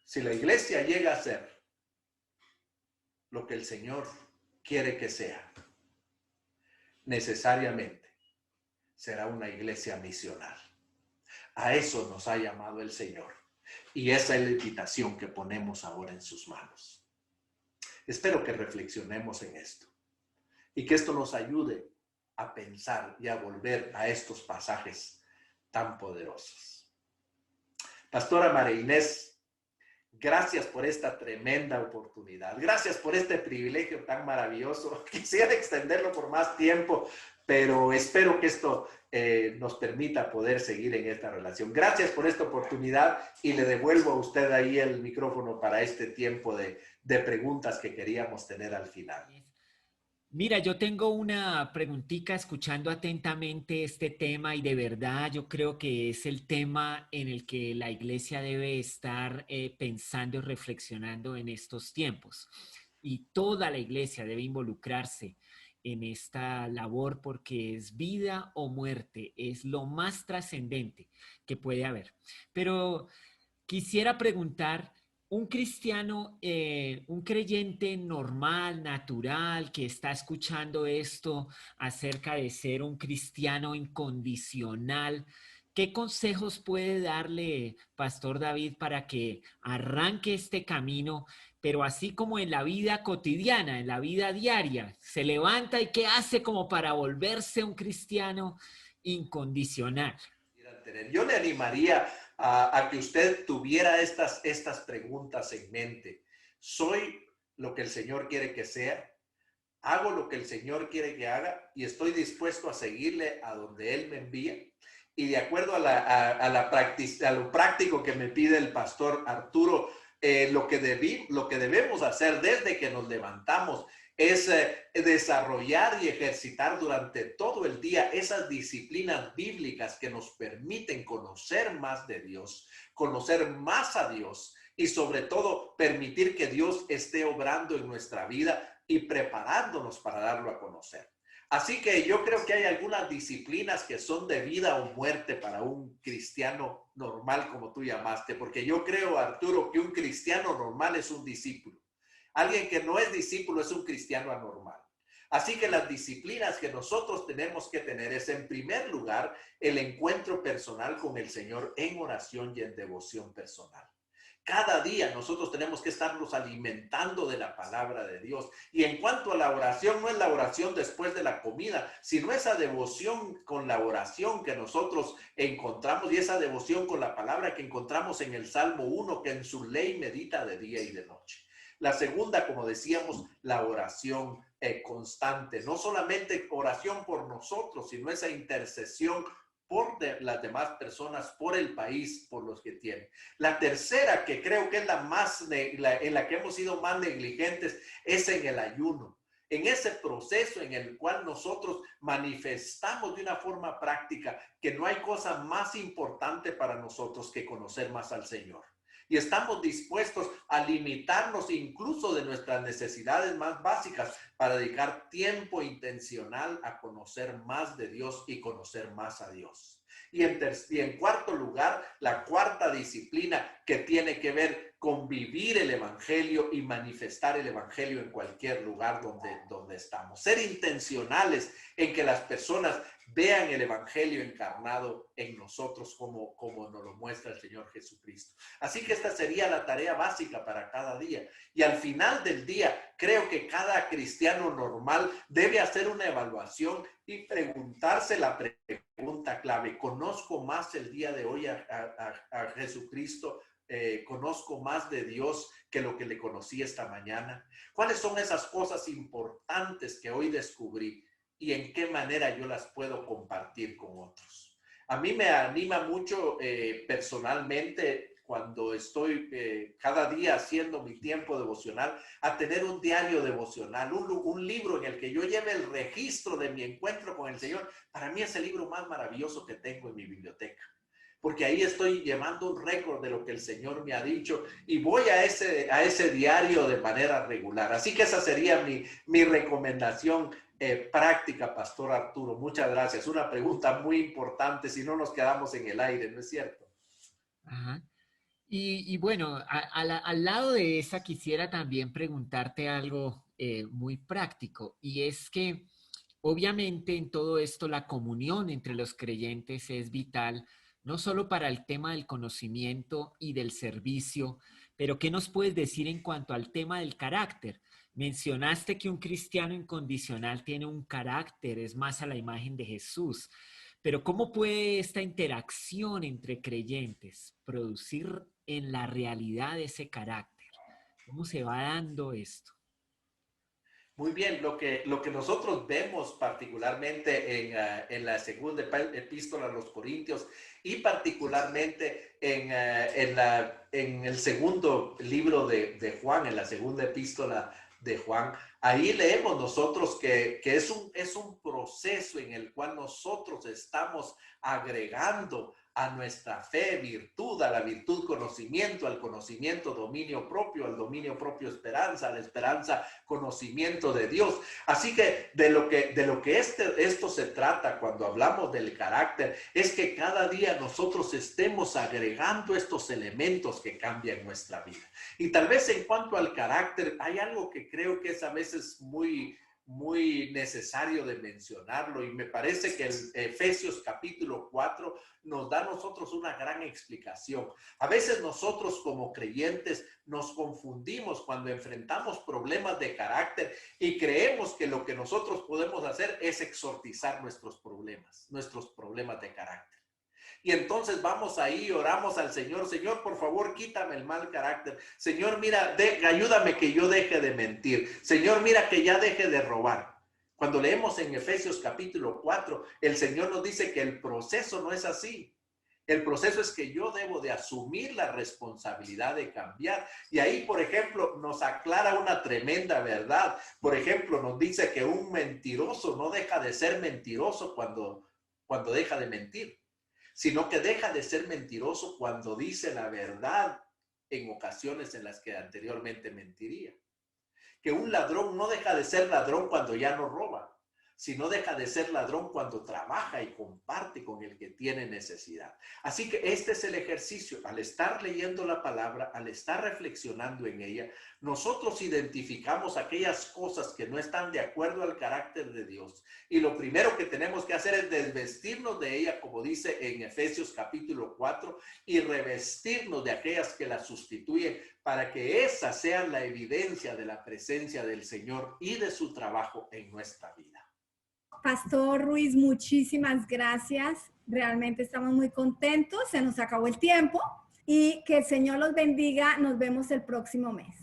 Si la iglesia llega a ser lo que el Señor quiere que sea, necesariamente será una iglesia misional. A eso nos ha llamado el Señor. Y esa es la invitación que ponemos ahora en sus manos. Espero que reflexionemos en esto y que esto nos ayude a pensar y a volver a estos pasajes tan poderosos. Pastora María Inés, gracias por esta tremenda oportunidad. Gracias por este privilegio tan maravilloso. Quisiera extenderlo por más tiempo, pero espero que esto nos permita poder seguir en esta relación. Gracias por esta oportunidad y le devuelvo a usted ahí el micrófono para este tiempo de preguntas que queríamos tener al final. Mira, yo tengo una preguntita escuchando atentamente este tema y de verdad yo creo que es el tema en el que la iglesia debe estar pensando y reflexionando en estos tiempos. Y toda la iglesia debe involucrarse en esta labor porque es vida o muerte, es lo más trascendente que puede haber. Pero quisiera preguntar, un cristiano, un creyente normal, natural, que está escuchando esto acerca de ser un cristiano incondicional, ¿qué consejos puede darle Pastor David para que arranque este camino, pero así como en la vida cotidiana, en la vida diaria, se levanta y qué hace como para volverse un cristiano incondicional? Yo le animaría a que usted tuviera estas preguntas en mente. ¿Soy lo que el Señor quiere que sea? ¿Hago lo que el Señor quiere que haga? ¿Y estoy dispuesto a seguirle a donde Él me envía? Y de acuerdo a lo práctico que me pide el pastor Arturo, lo que debemos hacer desde que nos levantamos es desarrollar y ejercitar durante todo el día esas disciplinas bíblicas que nos permiten conocer más de Dios, conocer más a Dios y sobre todo permitir que Dios esté obrando en nuestra vida y preparándonos para darlo a conocer. Así que yo creo que hay algunas disciplinas que son de vida o muerte para un cristiano normal, como tú llamaste, porque yo creo, Arturo, que un cristiano normal es un discípulo. Alguien que no es discípulo es un cristiano anormal. Así que las disciplinas que nosotros tenemos que tener es, en primer lugar, el encuentro personal con el Señor en oración y en devoción personal. Cada día nosotros tenemos que estarnos alimentando de la palabra de Dios. Y en cuanto a la oración, no es la oración después de la comida, sino esa devoción con la oración que nosotros encontramos y esa devoción con la palabra que encontramos en el Salmo 1, que en su ley medita de día y de noche. La segunda, como decíamos, la oración constante. No solamente oración por nosotros, sino esa intercesión por las demás personas, por el país, por los que tienen. La tercera, que creo que es en la que hemos sido más negligentes, es en el ayuno. En ese proceso en el cual nosotros manifestamos de una forma práctica que no hay cosa más importante para nosotros que conocer más al Señor. Y estamos dispuestos a limitarnos incluso de nuestras necesidades más básicas para dedicar tiempo intencional a conocer más de Dios y conocer más a Dios. Y en cuarto lugar, la cuarta disciplina que tiene que ver con vivir el evangelio y manifestar el evangelio en cualquier lugar donde estamos. Ser intencionales en que las personas vean el evangelio encarnado en nosotros como nos lo muestra el Señor Jesucristo. Así que esta sería la tarea básica para cada día. Y al final del día, creo que cada cristiano normal debe hacer una evaluación y preguntarse la pregunta clave. ¿Conozco más el día de hoy a Jesucristo? ¿Conozco más de Dios que lo que le conocí esta mañana? ¿Cuáles son esas cosas importantes que hoy descubrí y en qué manera yo las puedo compartir con otros? A mí me anima mucho personalmente cuando estoy cada día haciendo mi tiempo devocional, a tener un diario devocional, un libro en el que yo lleve el registro de mi encuentro con el Señor. Para mí es el libro más maravilloso que tengo en mi biblioteca, porque ahí estoy llevando un récord de lo que el Señor me ha dicho y voy a ese diario de manera regular. Así que esa sería mi recomendación práctica, Pastor Arturo. Muchas gracias. Una pregunta muy importante, si no nos quedamos en el aire, ¿no es cierto? Ajá. Y bueno, al lado de esa quisiera también preguntarte algo muy práctico, y es que obviamente en todo esto la comunión entre los creyentes es vital, no solo para el tema del conocimiento y del servicio, pero ¿qué nos puedes decir en cuanto al tema del carácter? Mencionaste que un cristiano incondicional tiene un carácter, es más a la imagen de Jesús, pero ¿cómo puede esta interacción entre creyentes producir en la realidad ese carácter? ¿Cómo se va dando esto? Muy bien, lo que nosotros vemos particularmente en la segunda epístola a los Corintios y particularmente en el segundo libro de Juan, en la segunda epístola de Juan, ahí leemos nosotros que es un proceso en el cual nosotros estamos agregando a nuestra fe virtud, a la virtud conocimiento, al conocimiento dominio propio, al dominio propio esperanza, a la esperanza conocimiento de Dios. Así que de lo que esto se trata cuando hablamos del carácter es que cada día nosotros estemos agregando estos elementos que cambian nuestra vida. Y tal vez en cuanto al carácter, hay algo que creo que es a veces muy necesario de mencionarlo, y me parece que el Efesios capítulo 4 nos da a nosotros una gran explicación. A veces nosotros como creyentes nos confundimos cuando enfrentamos problemas de carácter y creemos que lo que nosotros podemos hacer es exorcizar nuestros problemas de carácter. Y entonces vamos ahí, oramos al Señor. Señor, por favor, quítame el mal carácter. Señor, mira, ayúdame que yo deje de mentir. Señor, mira que ya deje de robar. Cuando leemos en Efesios capítulo 4, el Señor nos dice que el proceso no es así. El proceso es que yo debo de asumir la responsabilidad de cambiar. Y ahí, por ejemplo, nos aclara una tremenda verdad. Por ejemplo, nos dice que un mentiroso no deja de ser mentiroso cuando deja de mentir, sino que deja de ser mentiroso cuando dice la verdad en ocasiones en las que anteriormente mentiría. Que un ladrón no deja de ser ladrón cuando ya no roba, sino deja de ser ladrón cuando trabaja y comparte con el que tiene necesidad. Así que este es el ejercicio. Al estar leyendo la palabra, al estar reflexionando en ella, nosotros identificamos aquellas cosas que no están de acuerdo al carácter de Dios. Y lo primero que tenemos que hacer es desvestirnos de ella, como dice en Efesios capítulo 4, y revestirnos de aquellas que la sustituyen, para que esa sea la evidencia de la presencia del Señor y de su trabajo en nuestra vida. Pastor Ruiz, muchísimas gracias. Realmente estamos muy contentos. Se nos acabó el tiempo y que el Señor los bendiga. Nos vemos el próximo mes.